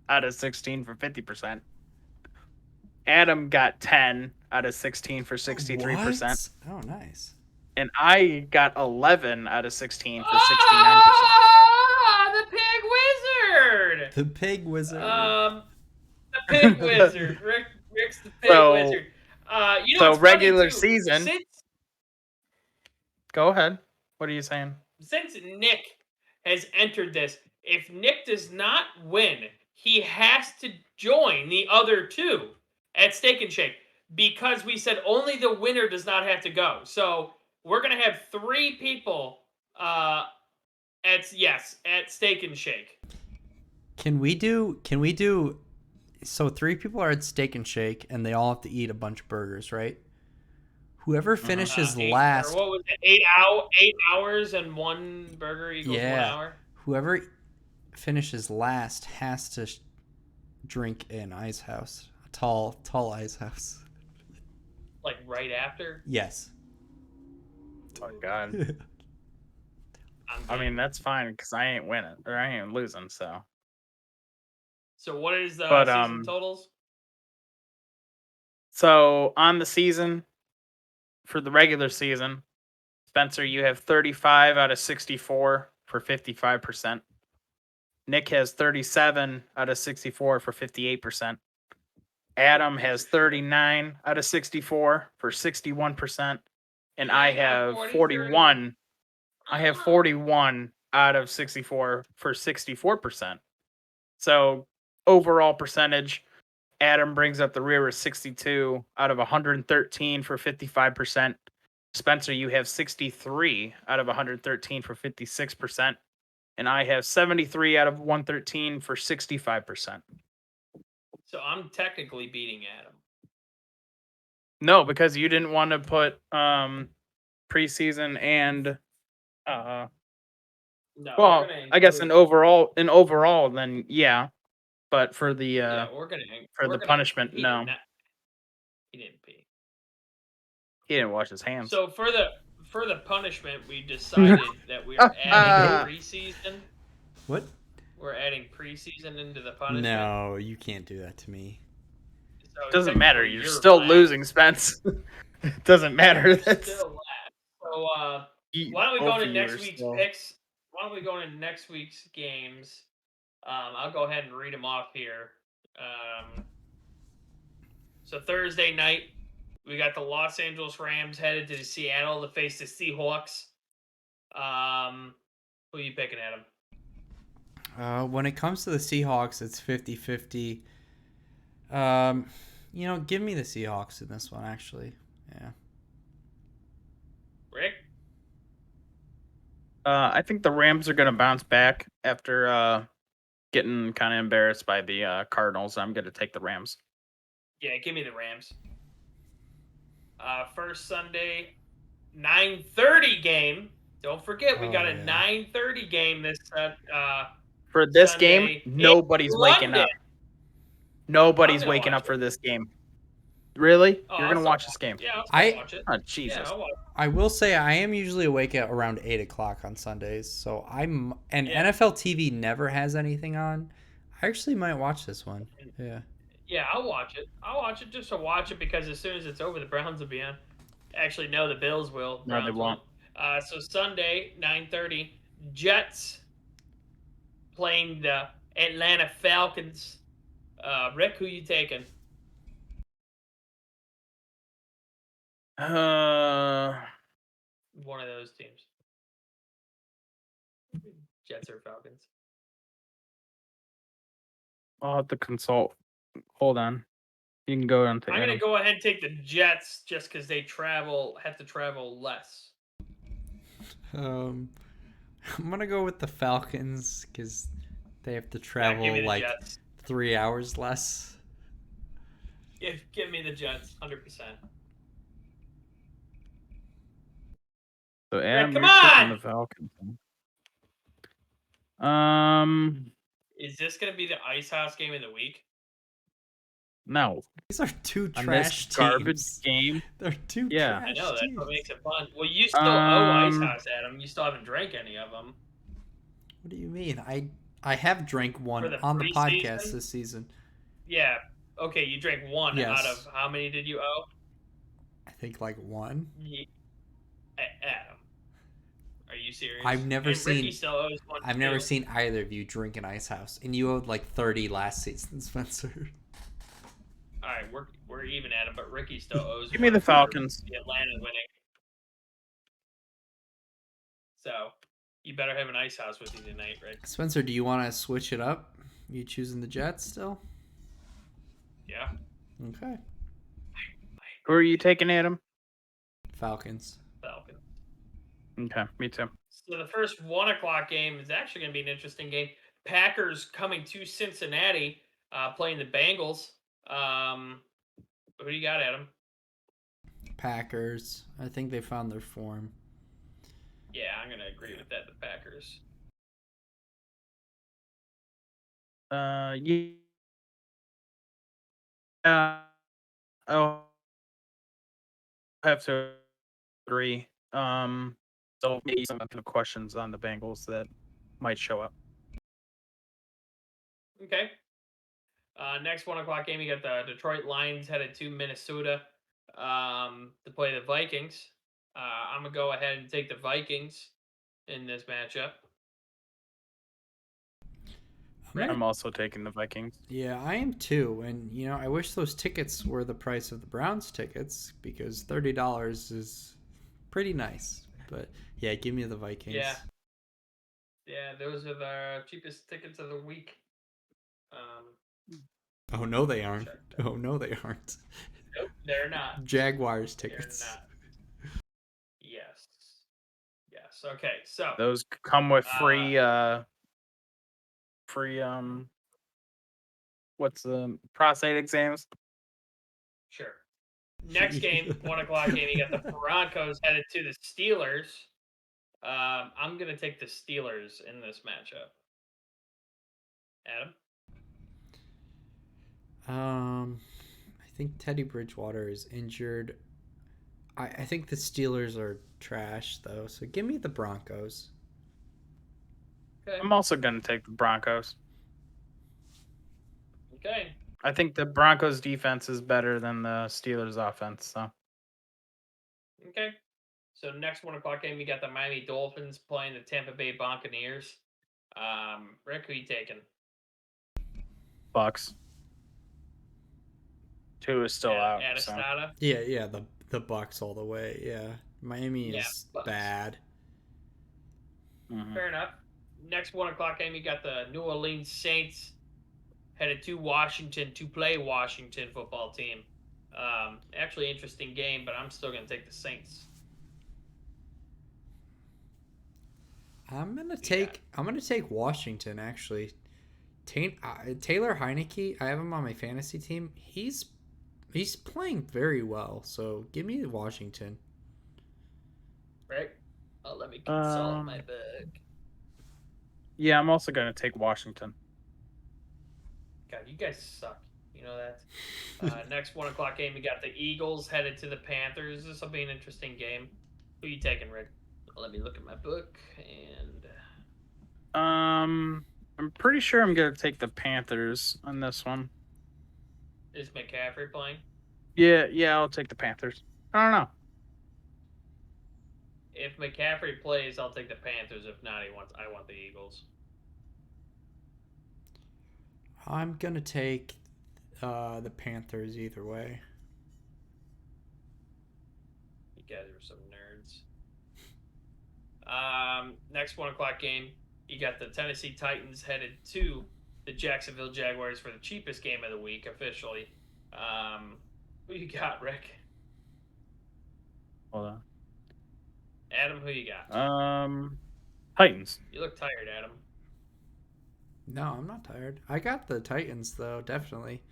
out of 16 for 50%. Adam got 10 out of 16 for 63%. What? Oh, nice. And I got 11 out of 16 for 69%. Ah, the Pig Wizard! The Pig Wizard. The Pig Wizard. Rick's the Pig Wizard. So regular season. Go ahead. What are you saying? Since Nick has entered this, if Nick does not win, he has to join the other two at Steak and Shake, because we said only the winner does not have to go. So we're gonna have 3 people at Steak and Shake. Can we do so 3 people are at Steak and Shake and they all have to eat a bunch of burgers, right? Whoever finishes Or last, what was it? 8 hours and one burger equals 1 yeah, hour. whoever finishes last has to drink an ice house, a tall ice house. Like right after. Yes. Oh God. I'm I mean, game. that's fine because I ain't winning or I ain't losing. So, So what is the but season totals? so on the season for the regular season, Spencer, you have 35 out of 64 for 55%. Nick has 37 out of 64 for 58%. Adam has 39 out of 64 for 61%. And I have 41. I have 41 out of 64 for 64%. So overall percentage, Adam brings up the rear with 62 out of 113 for 55%. Spencer, you have 63 out of 113 for 56%. And I have 73 out of 113 for 65%. So I'm technically beating Adam. No, because you didn't want to put preseason and No, well, we're gonna I guess in overall then yeah. But for the yeah, we're gonna punishment, he no. Did not, he didn't pee. He didn't wash his hands. So for the punishment, we decided that we are adding preseason. What? We're adding preseason into the punishment. No, you can't do that to me. So Doesn't matter. technically, You're still last. losing, Spence. It doesn't matter. You're That's still last. So why don't we go into next week's picks? Why don't we go into next week's games? I'll go ahead and read them off here. So Thursday night, we got the Los Angeles Rams headed to Seattle to face the Seahawks. Who are you picking, Adam? When it comes to the Seahawks, it's 50-50. Give me the Seahawks in this one, actually. Yeah. Rick? I think the Rams are going to bounce back after getting kind of embarrassed by the Cardinals. I'm going to take the Rams. Yeah, give me the Rams. First Sunday, 9:30 game. Don't forget, we got a 9:30 game this for this Sunday game. Nobody's waking up. Nobody's waking up for this game. Really? You're gonna watch this game? Yeah, I'll watch it. Oh, Jesus. Yeah, I'll watch it. I will say I am usually awake at around 8 o'clock on Sundays, so NFL TV never has anything on. I actually might watch this one. Yeah. Yeah, I'll watch it. I'll watch it just to watch it because as soon as it's over, the Browns will be on. Actually, no, the Bills will. No, they won't. So Sunday, 9:30, Jets playing the Atlanta Falcons. Rick, who you taking? One of those teams. Jets or Falcons? I'll have to consult. Hold on. You can go on to I'm going to go ahead and take the Jets just because they have to travel less. I'm going to go with the Falcons because they have to travel like Jets. 3 hours less. Give me the Jets, 100%. So Adam, come you're on! the Falcons. Is this going to be the Ice House game of the week? No. These are two On trash this garbage teams. game. They're two Yeah. trash I know, that's teams. what makes it fun. Well, you still owe Ice House, Adam. You still haven't drank any of them. What do you mean? I have drank one on the podcast this season. Yeah. Okay, you drank one Yes. out of how many did you owe? I think like one. Yeah. Adam, are you serious? I've never Ricky still owes one. I've never seen either of you drink an Ice House, and you owed like 30 last season, Spencer. All right, we're even, Adam, but Ricky still owes. Give me the Falcons. The Atlanta winning. So you better have an Ice House with you tonight, Rick. Spencer, do you want to switch it up? You choosing the Jets still? Yeah. Okay. Who are you taking, Adam? Falcons. Okay, me too. So the first 1 o'clock game is actually going to be an interesting game. Packers coming to Cincinnati, playing the Bengals. Who do you got, Adam? Packers. I think they found their form. Yeah, I'm gonna agree with that. The Packers. Yeah, I'll have to agree. So maybe some questions on the Bengals that might show up. Okay. Next 1 o'clock game, you got the Detroit Lions headed to Minnesota to play the Vikings. I'm gonna go ahead and take the Vikings in this matchup. I'm also taking the Vikings. Yeah, I am too. And I wish those tickets were the price of the Browns tickets because $30 is pretty nice. But yeah, give me the Vikings. Yeah, those are the cheapest tickets of the week. Oh no, they aren't. Oh no, they aren't. Nope, they're not. Jaguars tickets. They're not. Yes. Yes. Okay. So Those come with free what's the prostate exams? sure. Next game, 1 o'clock game, you got the Broncos headed to the Steelers. I'm gonna take the Steelers in this matchup. Adam? I think Teddy Bridgewater is injured. I think the Steelers are trash though, so give me the Broncos. Okay. I'm also going to take the Broncos. Okay. I think the Broncos defense is better than the Steelers offense. So Okay. So next 1 o'clock game, you got the Miami Dolphins playing the Tampa Bay Buccaneers. Rick, who you taking? Bucks. 2 is still out. So. Adestada? Yeah, the Bucks all the way. Yeah, Miami is Bucks. bad. Fair enough. Next 1 o'clock game, you got the New Orleans Saints headed to Washington to play Washington football team. Actually, interesting game, but I'm still going to take the Saints. I'm gonna take Washington actually. Taylor Heineke, I have him on my fantasy team. He's playing very well, so give me Washington. Right? Let me consult my book. Yeah, I'm also going to take Washington. God, you guys suck. You know that. Next 1 o'clock game, you got the Eagles headed to the Panthers. This will be an interesting game. Who you taking, Rick? Let me look at my book and. I'm pretty sure I'm going to take the Panthers on this one. Is McCaffrey playing? Yeah, I'll take the Panthers. I don't know. If McCaffrey plays, I'll take the Panthers. If not, I want the Eagles. I'm gonna take the Panthers either way. You guys are some nerds. Next 1 o'clock game, you got the Tennessee Titans headed to the Jacksonville Jaguars for the cheapest game of the week officially. Who you got, Rick? Hold on. Adam, who you got? Titans. You look tired, Adam. No, I'm not tired. I got the Titans though, definitely.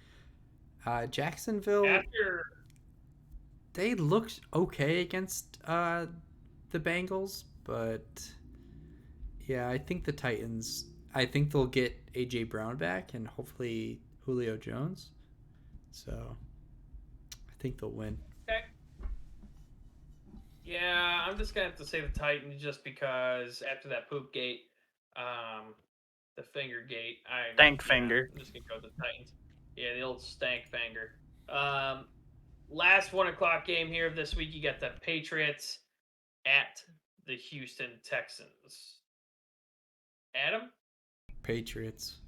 Jacksonville. They looked okay against the Bengals, but yeah, I think the Titans. I think they'll get AJ Brown back and hopefully Julio Jones. So I think they'll win. Okay. Yeah, I'm just gonna have to say the Titans just because after that poop gate, the finger gate, finger. I'm just gonna go with the Titans. Yeah, the old stank finger. Last 1 o'clock game here of this week, you got the Patriots at the Houston Texans. Adam? Patriots.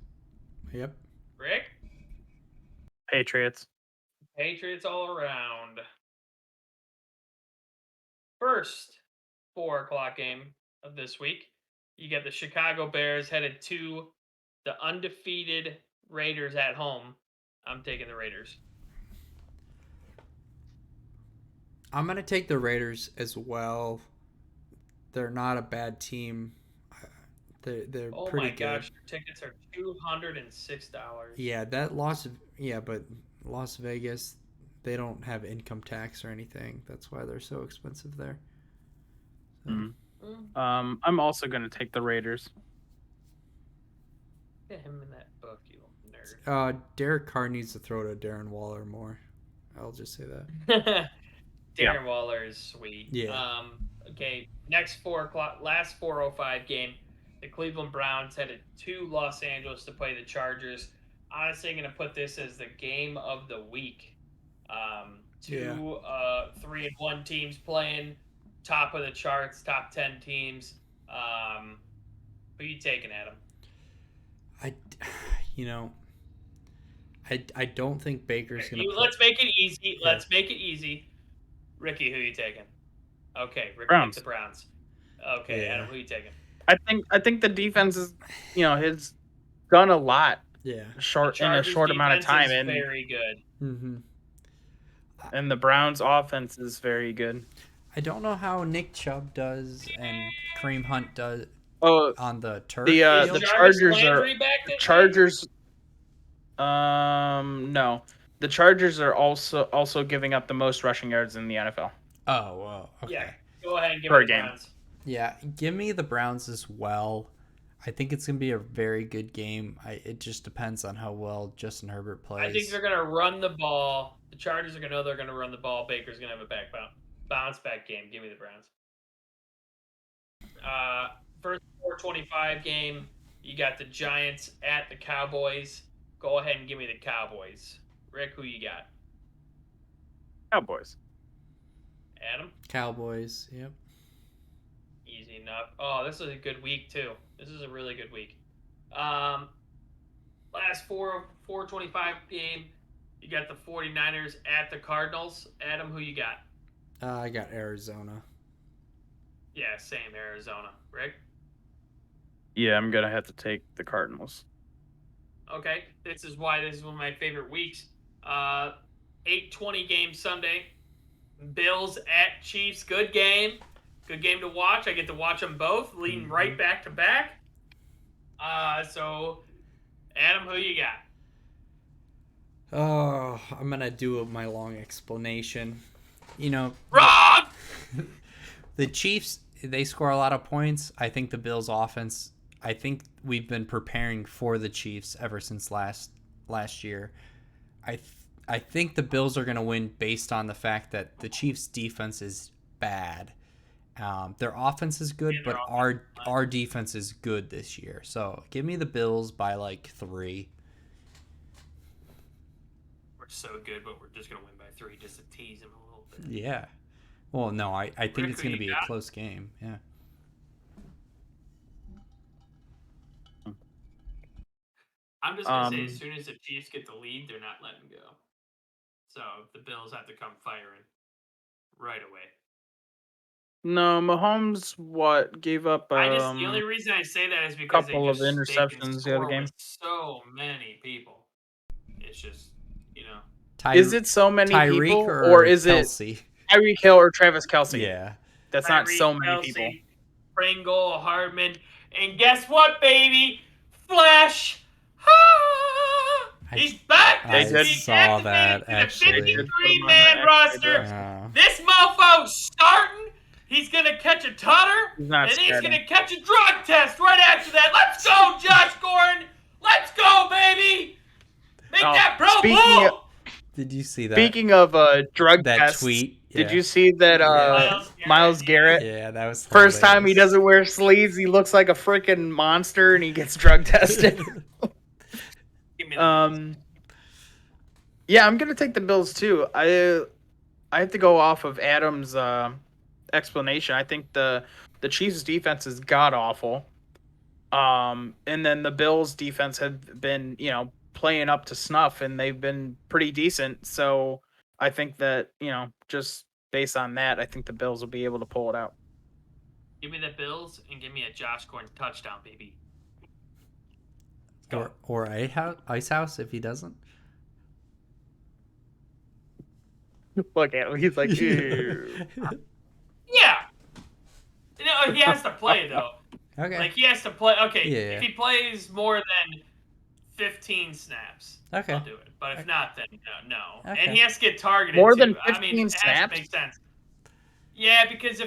Yep. Rick? Patriots. Patriots all around. First 4 o'clock game of this week, you get the Chicago Bears headed to the undefeated Raiders at home. I'm taking the Raiders. I'm gonna take the Raiders as well. They're not a bad team. They're pretty good. Oh my gosh, your tickets are $206. Yeah, but Las Vegas, they don't have income tax or anything. That's why they're so expensive there. So, I'm also gonna take the Raiders. Get him in that book, you nerd. Derek Carr needs to throw to Darren Waller more. I'll just say that. Darren Waller is sweet. Yeah. Okay, last 4:05 game. The Cleveland Browns headed to Los Angeles to play the Chargers. Honestly, I'm going to put this as the game of the week. Two 3-1 teams playing, top of the charts, top 10 teams. Who are you taking, Adam? I don't think Baker's going to play. Let's make it easy. Yeah. Let's make it easy. Ricky, who are you taking? Okay, Ricky Browns. The Browns. Okay, Adam, who are you taking? I think the defense is, has done a lot. Yeah. In a short amount of time, and very good. Mm-hmm. And the Browns' offense is very good. I don't know how Nick Chubb does and Kareem Hunt does on the turf. The Chargers no. The Chargers are also giving up the most rushing yards in the NFL. Oh, wow. Okay. Yeah. Go ahead and give me the Browns. Yeah, give me the Browns as well. I think it's going to be a very good game. It just depends on how well Justin Herbert plays. I think they're going to run the ball. The Chargers are going to know they're going to run the ball. Baker's going to have a bounce back game. Give me the Browns. First 4:25 game, you got the Giants at the Cowboys. Go ahead and give me the Cowboys. Rick, who you got? Cowboys. Adam? Cowboys, yep. Easy enough. Oh, this is a good week, too. This is a really good week. Last 4:25 game, you got the 49ers at the Cardinals. Adam, who you got? I got Arizona. Yeah, same, Arizona. Rick? Yeah, I'm going to have to take the Cardinals. Okay, this is why this is one of my favorite weeks. 8:20 game Sunday. Bills at Chiefs. Good game. Good game to watch. I get to watch them both, leading right back to back. So, Adam, who you got? Oh, I'm going to do my long explanation. Wrong! The Chiefs, they score a lot of points. I think the Bills' offense, I think we've been preparing for the Chiefs ever since last year. I think the Bills are going to win based on the fact that the Chiefs' defense is bad. Their offense is good, but our defense is good this year. So give me the Bills by like 3. We're so good, but we're just going to win by 3 just to tease them a little bit. Yeah. Well, no, I think Rick, it's going to be a close game. Yeah. I'm just going to say, as soon as the Chiefs get the lead, they're not letting go. So the Bills have to come firing right away. No, Mahomes gave up the only reason I say that is because couple of interceptions the other game. So many people. It's just, is it so many Tyreek people, or is Kelsey? It Tyreek Hill or Travis Kelce? Yeah. That's Tyreek, not so many Kelsey, people. Pringle, Hardman, and guess what, baby? Flash! He's back this week. Saw that, actually. The 53-man roster. This mofo's starting. He's going to catch a tutter. He's going to catch a drug test right after that. Let's go, Josh Gordon. Let's go, baby. Make that Pro Bowl. Did you see that? Speaking of drug tests, tweet. Yeah. Did you see that Myles Garrett? Yeah, that was hilarious. First time he doesn't wear sleeves, he looks like a freaking monster, and he gets drug tested. Yeah, I'm gonna take the Bills too. I have to go off of Adam's explanation. I think the Chiefs' defense is god awful, and then the Bills' defense have been playing up to snuff, and they've been pretty decent. So I think that just based on that, I think the Bills will be able to pull it out. Give me the Bills and give me a Josh Gordon touchdown, baby. Or Ice House if he doesn't. Look at him. He's like, ew. Yeah. He has to play though. Okay. Like he has to play. Okay. Yeah. If he plays more than 15 snaps. Okay. I'll do it. But if not, then no. Okay. And he has to get targeted More too. than I mean, 15 it has snaps? to make sense. Yeah, because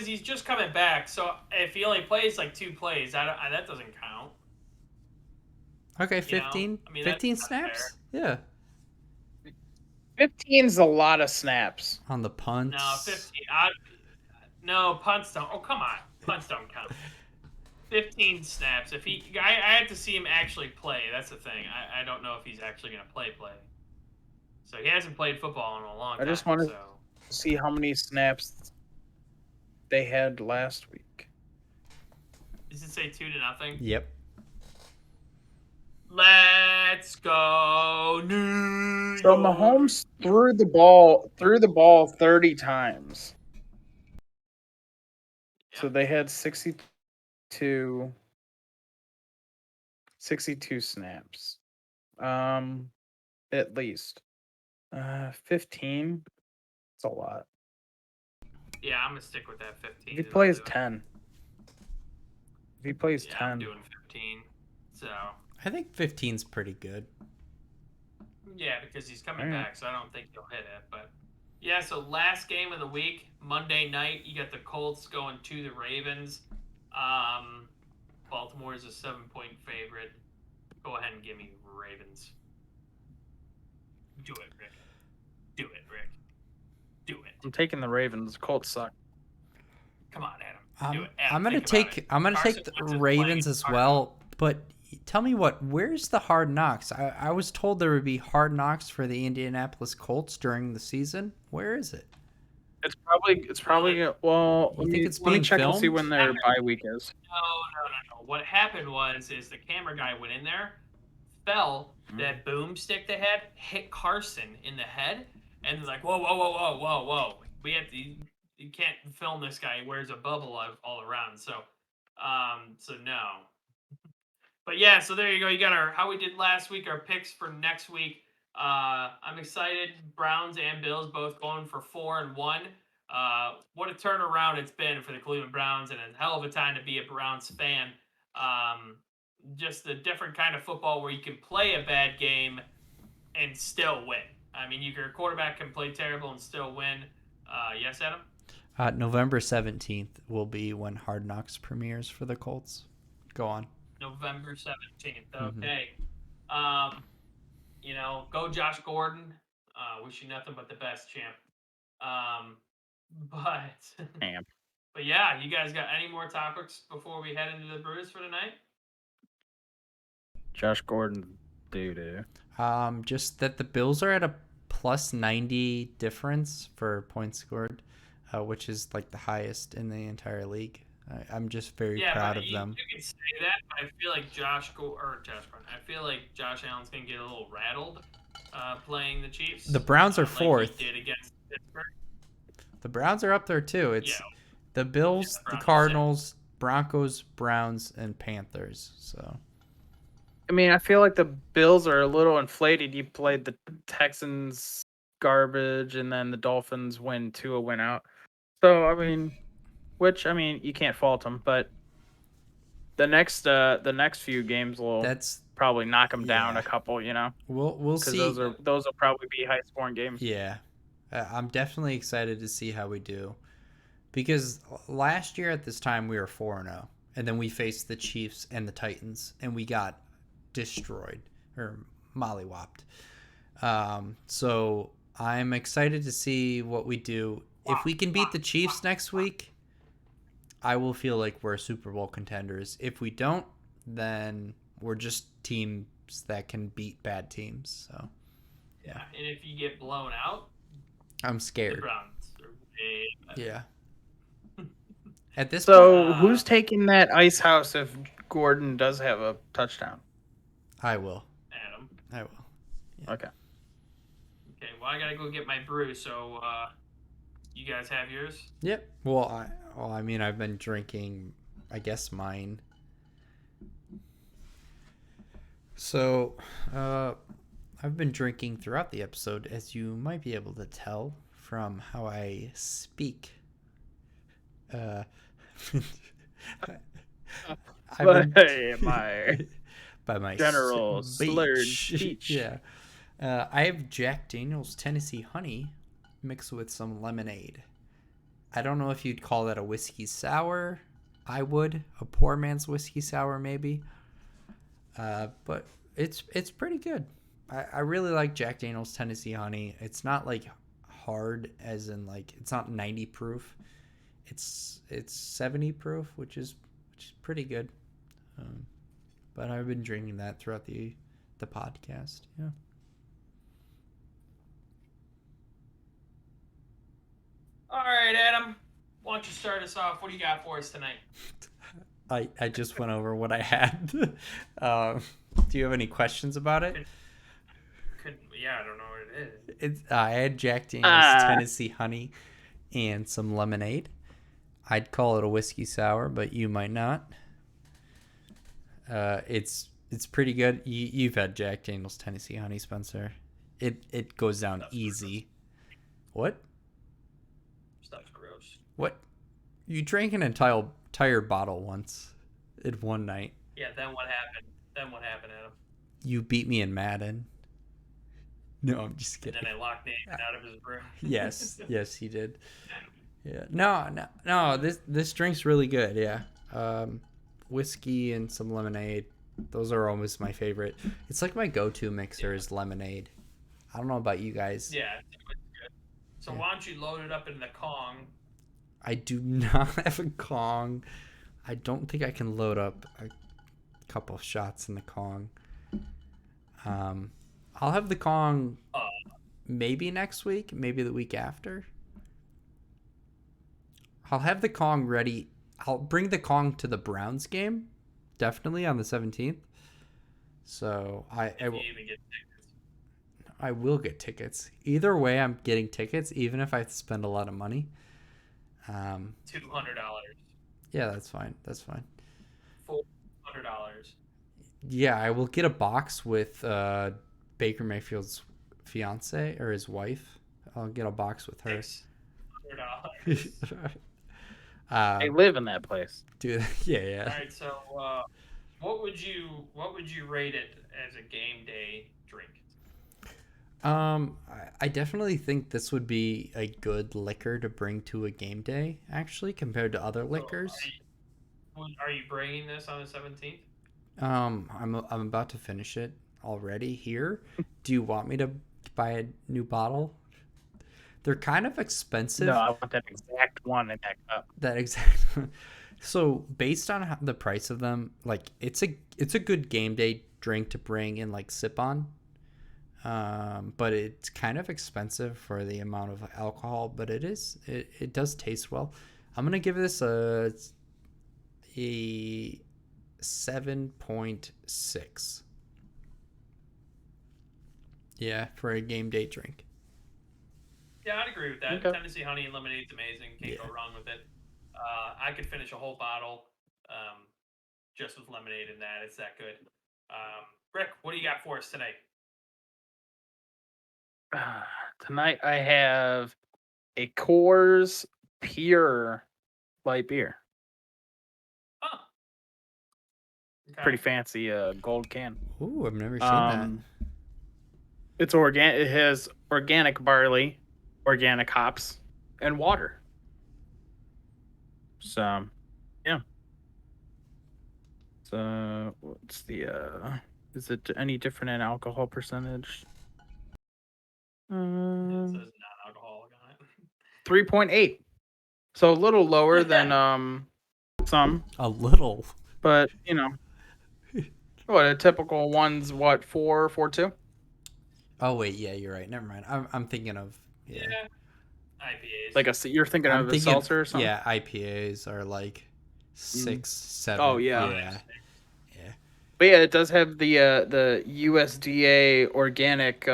he's just coming back. So if he only plays like 2 plays, that doesn't count. Okay, You know? 15, I mean, 15 that's not snaps? Yeah. 15's a lot of snaps. On the punts. No, 15. No, punts don't. Oh, come on. Punts don't count. 15 snaps. If I had to see him actually play. That's the thing. I don't know if he's actually going to play. So he hasn't played football in a long time. I just want to so. see how many snaps they had last week. Does it say 2-0? Yep. Let's go, New So York. Mahomes threw the ball 30 times. Yeah. So they had 62 snaps. At least. 15. It's a lot. Yeah, I'm gonna stick with that 15. If he is plays what I'm 10. If he plays doing. 10. I'm doing 15. So. I think 15's pretty good. Yeah, because he's coming Alright. back, so I don't think he'll hit it. But yeah, so last game of the week, Monday night, you got the Colts going to the Ravens. Baltimore is a 7-point favorite. Go ahead and give me Ravens. Do it, Rick. Do it, Rick. Do it. I'm taking the Ravens. Colts suck. Come on, Adam. Do it. Adam, I'm gonna think about take it. I'm gonna Carson take the Wentz is Ravens playing as hard. well. But tell me where's the Hard Knocks? I was told there would be Hard Knocks for the Indianapolis Colts during the season. Where is it? It's probably well. You think it's let me being check and see filmed? when their bye week is. No. What happened is the camera guy went in there, fell, that boomstick they had hit Carson in the head, and they're like, whoa. We have to. You can't film this guy. He wears a bubble all around. So no. But yeah, so there you go. You got how we did last week, our picks for next week. I'm excited. Browns and Bills both going for 4-1. What a turnaround it's been for the Cleveland Browns, and a hell of a time to be a Browns fan. Just a different kind of football where you can play a bad game and still win. I mean, your quarterback can play terrible and still win. Yes, Adam? November 17th will be when Hard Knocks premieres for the Colts. Go on. November 17th. Okay. Go Josh Gordon. Wish you nothing but the best, champ. But yeah, you guys got any more topics before we head into the Brews for tonight? Josh Gordon, doo-doo. Just that the Bills are at a plus 90 difference for points scored, which is like the highest in the entire league. I'm just very proud of them. You can say that, but I feel like Josh Allen's gonna get a little rattled playing the Chiefs. The Browns are fourth. Like he did against Pittsburgh. The Browns are up there too. It's the Bills, the Cardinals, Broncos, Browns, and Panthers. So. I mean, I feel like the Bills are a little inflated. You played the Texans garbage, and then the Dolphins win 2 win out. So I mean, you can't fault them, but the next few games will probably knock them down a couple. We'll see. Those will probably be high scoring games. Yeah, I'm definitely excited to see how we do, because last year at this time we were 4-0, and then we faced the Chiefs and the Titans, and we got destroyed or mollywopped. So I'm excited to see what we do. If we can beat the Chiefs next week, I will feel like we're Super Bowl contenders. If we don't, then we're just teams that can beat bad teams. So yeah. And if you get blown out, I'm scared. The Browns are way better. Yeah. At this point, who's taking that ice house if Gordon does have a touchdown? I will. Adam. I will. Yeah. Okay. Well, I gotta go get my brew. So, you guys have yours? Yep. Well, I mean, I've been drinking, I guess, mine. So, I've been drinking throughout the episode, as you might be able to tell from how I speak. by my General slurred speech. Yeah. I have Jack Daniel's Tennessee Honey mixed with some lemonade. I don't know if you'd call that a whiskey sour. I would. A poor man's whiskey sour, maybe. But it's pretty good. I really like Jack Daniel's Tennessee Honey. It's not like hard, as in like it's not 90 proof. It's 70 proof, which is pretty good. But I've been drinking that throughout the podcast. Yeah. All right, Adam. Why don't you start us off? What do you got for us tonight? I just went over what I had. Do you have any questions about it? Yeah, I don't know what it is. I had Jack Daniel's Tennessee Honey and some lemonade. I'd call it a whiskey sour, but you might not. It's pretty good. You've had Jack Daniel's Tennessee Honey, Spencer. It goes down easy. What? Stuff's gross. What? You drank an entire bottle once in one night. Yeah, then what happened? Adam? You beat me in Madden. No, I'm just kidding. And then I locked Nathan out of his room. Yes, he did. Yeah. No. This drink's really good. Yeah. Whiskey and some lemonade. Those are almost my favorite. It's like my go-to mixer is lemonade. I don't know about you guys. Yeah, it's good. So why don't you load it up in the Kong? I do not have a Kong. I don't think I can load up a couple of shots in the Kong. I'll have the Kong maybe next week, maybe the week after. I'll have the Kong ready. I'll bring the Kong to the Browns game, definitely on the 17th. So I will even get tickets. I will get tickets. Either way, I'm getting tickets, even if I spend a lot of money. $200. Yeah, that's fine. $400. Yeah, I will get a box with Baker Mayfield's fiance or his wife. I'll get a box with her. $600. I live in that place. Dude, yeah. All right, so what would you rate it as a game day drink? I definitely think this would be a good liquor to bring to a game day, actually, compared to other liquors. Are you bringing this on the 17th? I'm about to finish it already here. Do you want me to buy a new bottle? They're kind of expensive. No, I want that exact one in that cup. That exact. So based on the price of them, like it's a good game day drink to bring and like sip on. But it's kind of expensive for the amount of alcohol, but it does taste well. I'm gonna give this a 7.6. Yeah, for a game day drink. Yeah, I'd agree with that. Okay. Tennessee Honey and Lemonade's amazing. Can't go wrong with it. I could finish a whole bottle just with lemonade in that. It's that good. Rick, what do you got for us tonight? Tonight I have a Coors Pure light beer. Oh. Okay. Pretty fancy gold can. Ooh, I've never seen that. It's organic. It has organic barley, organic hops, and water. So, yeah. So, what's the is it any different in alcohol percentage? It says non-alcoholic on it. 3.8. So a little lower than some. A little. But, what a typical one's 4.2? Oh wait, yeah, you're right. Never mind. I'm thinking of IPAs. Like you're thinking of the seltzer or something? Yeah, IPAs are like 6, 7. Oh yeah. Yeah. But yeah, it does have the USDA organic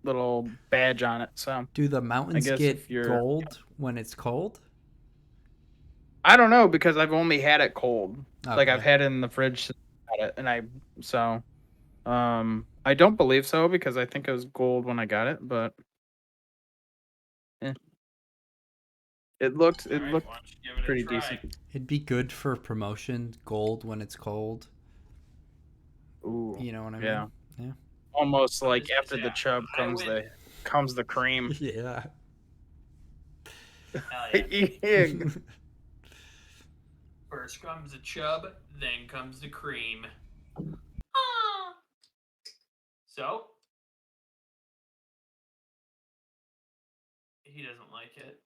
little badge on it. So do the mountains get gold when it's cold? I don't know because I've only had it cold. Okay. Like I've had it in the fridge and I don't believe so because I think it was gold when I got it, but it looked pretty decent. It'd be good for promotion, gold when it's cold. Ooh, You know what I yeah. mean? Yeah. Almost I'm like just gonna after say the chub I win. comes the cream. Yeah. Hell yeah. Yeah. First comes the chub, then comes the cream. Ah. So he doesn't like it.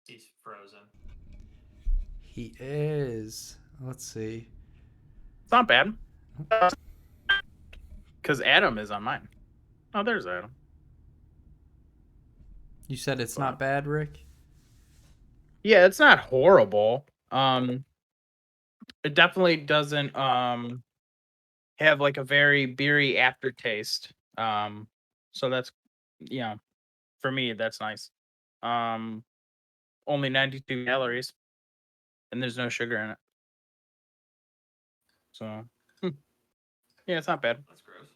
He's frozen. He is. Let's see. It's not bad. Because Adam is on mine. Oh, there's Adam. You said it's But, not bad, Rick? yeah, it's not horrible. It definitely doesn't have like a very beery aftertaste. So that's for me that's nice. Um, only 92 calories, and there's no sugar in it. So yeah, it's not bad. That's gross.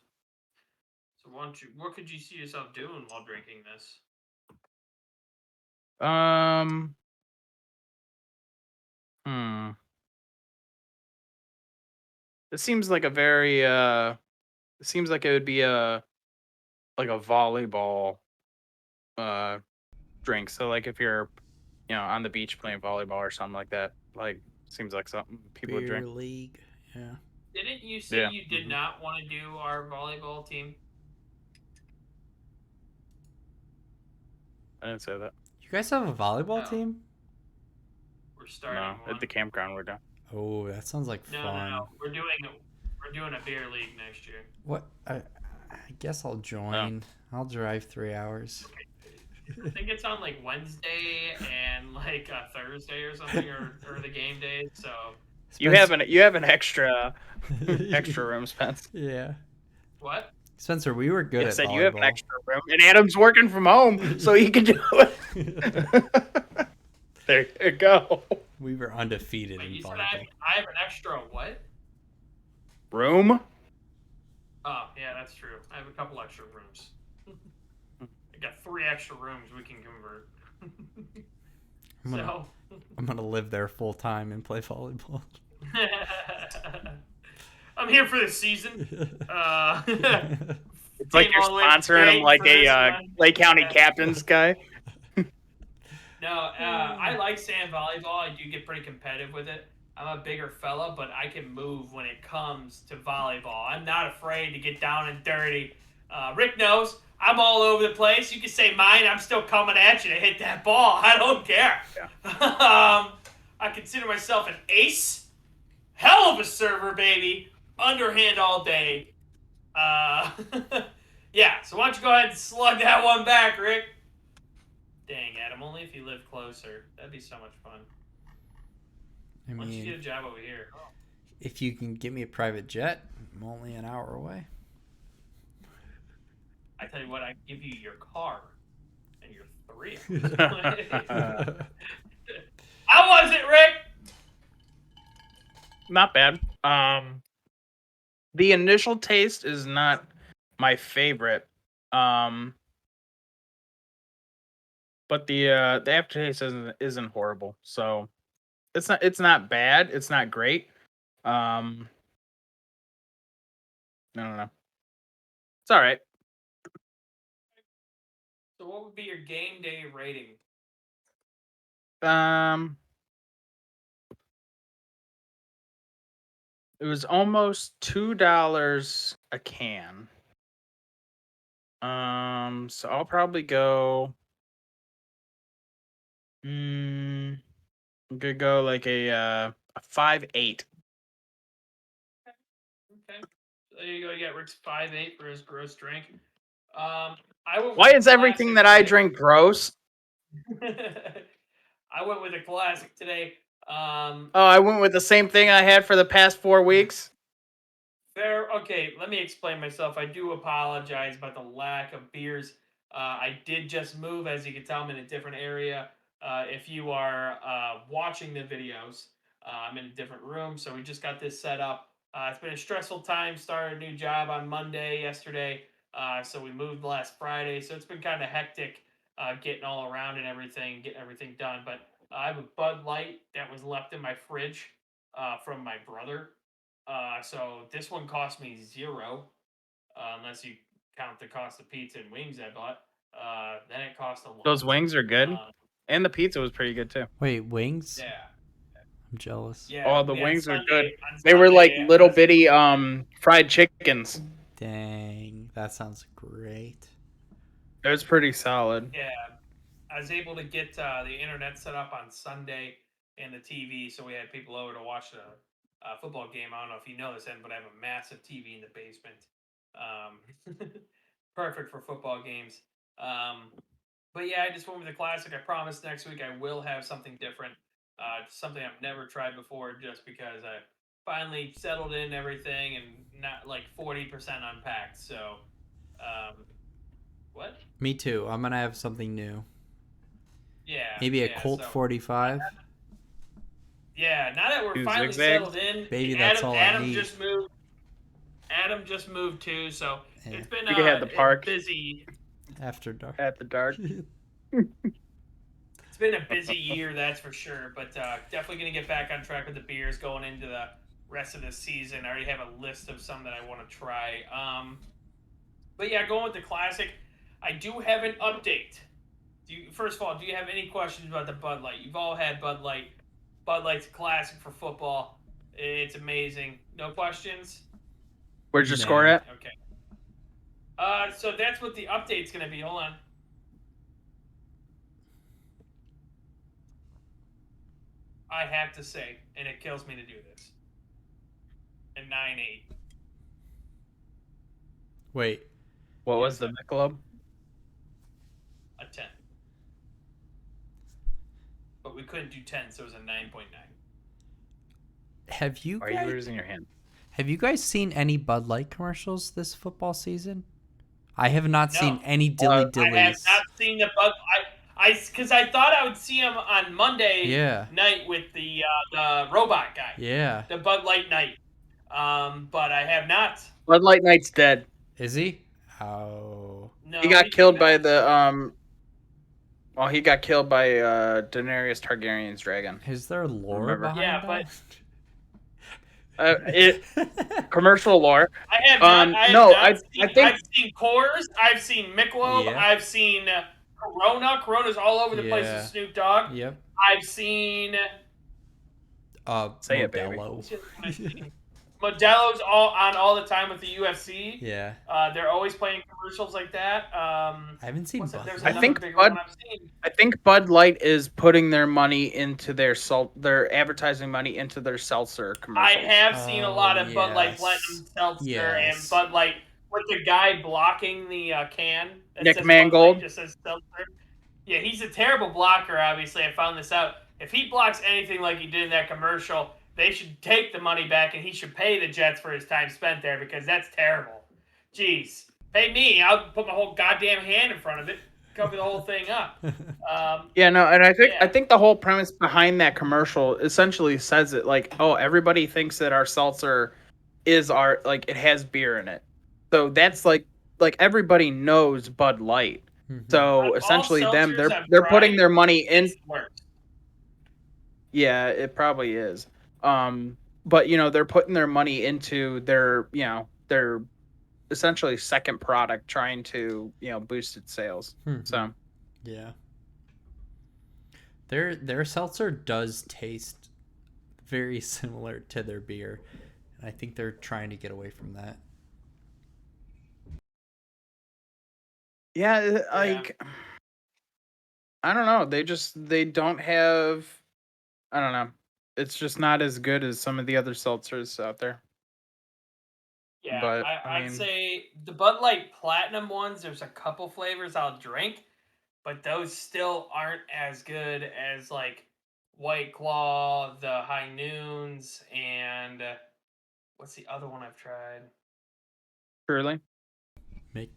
So what could you see yourself doing while drinking this? Um, hmm. It seems like a very it seems like it would be a like a volleyball uh drink. So like if you're on the beach playing volleyball or something like that, like seems like something people would Beer drink. league. Yeah. Didn't you say Yeah. you did not want to do our volleyball team? I didn't say that. You guys have a volleyball Oh, team? we're starting No, at one. the campground we're done. Oh, that sounds like No, fun. we're doing a beer league next year. What? I guess I'll join. I'll drive 3 hours. I think it's on like Wednesday and like a Thursday or something, or the game days. So You have an extra extra room, Spence. Yeah. what? Spencer, we were good I at said you have an volleyball. extra room, and Adam's working from home, so he can do it. There you go. We were undefeated Wait, in you said volleyball. I have an extra what? Room? Oh yeah, that's true. I have a couple extra rooms. I got 3 extra rooms we can convert. I'm gonna live there full time and play volleyball. I'm here for the season. It's like you're sponsoring him like a Lake County Captains guy. No, I like sand volleyball. I do get pretty competitive with it. I'm a bigger fella, but I can move when it comes to volleyball. I'm not afraid to get down and dirty. Rick knows I'm all over the place. You can say mine. I'm still coming at you to hit that ball. I don't care. Yeah. I consider myself an ace. Hell of a server, baby. Underhand all day. Yeah, so why don't you go ahead and slug that one back, Rick? Dang, Adam, only if you live closer. That'd be so much fun. I Why don't you get a mean, job over here? if you can get me a private jet, I'm only an hour away. I tell you what, I give you your car, and you're 3 How was it, Rick? Not bad. The initial taste is not my favorite. But the aftertaste isn't horrible. So it's not bad. It's not great. I don't know. It's all right. So what would be your game day rating? It was almost $2 a can. So I'll probably go. I'm gonna go like a 5.8. Okay. So there you go. You got Rick's 5.8 for his gross drink. I went Why with is a everything classic that I today. drink gross? I went with a classic today. Oh, I went with the same thing I had for the past 4 weeks. Fair. Okay, let me explain myself. I do apologize about the lack of beers. I did just move, as you can tell, I'm in a different area. If you are watching the videos, I'm in a different room, so we just got this set up. It's been a stressful time. Started a new job on Monday yesterday, so we moved last Friday. So it's been kind of hectic getting all around and everything, getting everything done. But I have a Bud Light that was left in my fridge from my brother. So this one cost me $0, unless you count the cost of pizza and wings I bought. Then it cost a lot. Those wings are good, and the pizza was pretty good too. Wait, wings? Yeah. I'm jealous. Yeah. Oh, the on wings are good. Sunday- on They were like Sunday, little I was- bitty fried chickens. Dang, that sounds great. It was pretty solid. Yeah, I was able to get the internet set up on Sunday and the TV, so we had people over to watch a football game. I don't know if you know this, Ed, but I have a massive TV in the basement. Perfect for football games. But yeah, I just went with the classic. I promise next week I will have something different, something I've never tried before, just because I finally settled in everything and not like 40% unpacked. So, what? Me too. I'm gonna have something new. Yeah. Maybe a yeah, Colt so- 45. Yeah, now that we're Two finally zigzags? settled in, Baby, that's all I need. just moved. Adam just moved too, so Yeah. it's been You can have the park. busy. After dark. At the dark. It's been a busy year, that's for sure. But definitely gonna get back on track with the beers going into the rest of the season. I already have a list of some that I want to try. But yeah, going with the classic. I do have an update. First of all, do you have any questions about the Bud Light? You've all had Bud Light. Bud Light's a classic for football. It's amazing. No questions? Where'd your No. score at? Okay. So that's what the update's going to be. Hold on. I have to say, and it kills me to do this, a 9-8. Wait, What was the Michelob? A 10. But we couldn't do 10, so it was a 9.9. have you Are you guys, losing your hand? have you guys seen any Bud Light commercials this football season? I have not No. seen any dilly I have dillies. not seen the Bud. Because I thought I would see him on Monday Yeah. night with the robot guy, Yeah. the Bud Light night. But I have not. Bud Light Knight's dead. Is he? Oh. No, He got came killed by back. the Well, he got killed by Daenerys Targaryen's dragon. Is there lore Remember. behind Yeah, but- It commercial lore. I have not. I have no, not I think I've seen Coors. I've seen Michelob. Yeah. I've seen Corona. Corona's all over the place Yeah. with Snoop Dogg. Yep. I've seen Say it, baby. Modelo. Modelo's all the time with the UFC. Yeah. They're always playing commercials like that. I haven't seen What's that? Bud There's Light. another think big Bud- one I've seen. I think Bud Light is putting their money into their advertising money into their seltzer I commercials. have seen a lot of Bud Light yes. Platinum Seltzer Yes. and Bud Light with the guy blocking the can. that Nick says Bud Mangold. Light, just says Seltzer. Yeah, he's a terrible blocker, obviously. I found this out. If he blocks anything like he did in that commercial, they should take the money back and he should pay the Jets for his time spent there because that's terrible. Jeez. Pay me. I'll put my whole goddamn hand in front of it, cover the whole thing up. Yeah, no, and I Yeah. think the whole premise behind that commercial essentially says it like, oh, everybody thinks that our seltzer is it has beer in it. So that's like everybody knows Bud Light. Mhm. So All essentially them seltzers I've they're putting tried, their money in. it's the worst. Yeah, it probably is. But they're putting their money into their essentially second product, trying to boost its sales. Mhm. So Yeah. Their seltzer does taste very similar to their beer. And I think they're trying to get away from that. yeah, like I don't know. They don't have. I don't know. It's just not as good as some of the other seltzers out there. Yeah, But, I'd mean- say the Bud Light Platinum ones, there's a couple flavors I'll drink, but those still aren't as good as like White Claw, the High Noons, and what's the other one I've tried? Truly.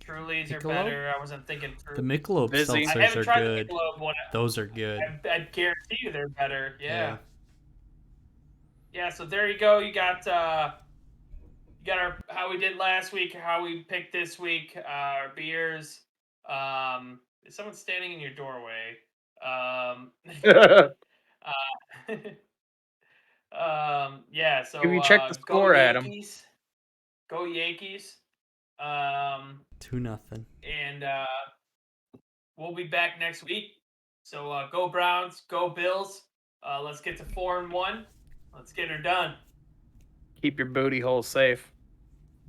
Trulies are Michelob? better. I wasn't thinking The Trulies. Michelob Vizzy. I seltzers haven't are tried good. the Michelob one. Those are good. I guarantee you they're better. Yeah. Yeah, so there you go. You got our how we did last week, how we picked this week, our beers. Is someone standing in your doorway? Yeah. So If you check the go score, Adam. Yankees. Go Yankees. Um, 2-0. and we'll be back next week. So go Browns, go Bills. Let's get to 4-1. Let's get her done. Keep your booty hole safe.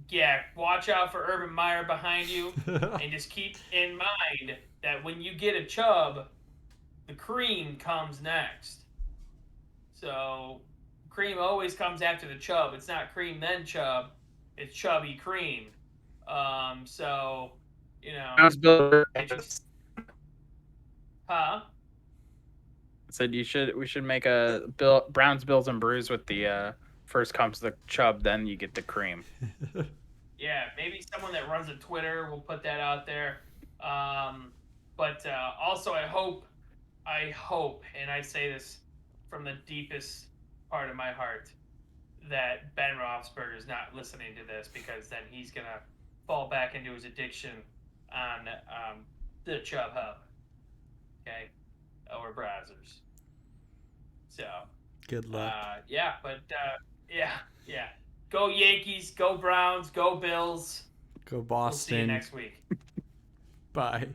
Yeah, watch out for Urban Meyer behind you, and just keep in mind that when you get a chub, the cream comes next. So cream always comes after the chub. It's not cream then chub. It's chubby cream. So Browns Bills. I just, huh? Said we should make a Browns Bills and Brews with the first comes the chub, then you get the cream. Yeah, maybe someone that runs a Twitter will put that out there. But also, I hope, and I say this from the deepest part of my heart, that Ben Roethlisberger is not listening to this, because then he's gonna fall back into his addiction on the Chubb Hub, okay, or browsers. So Good luck. yeah, but yeah. Go Yankees, go Browns, go Bills. Go We'll see you Boston. next week. Bye.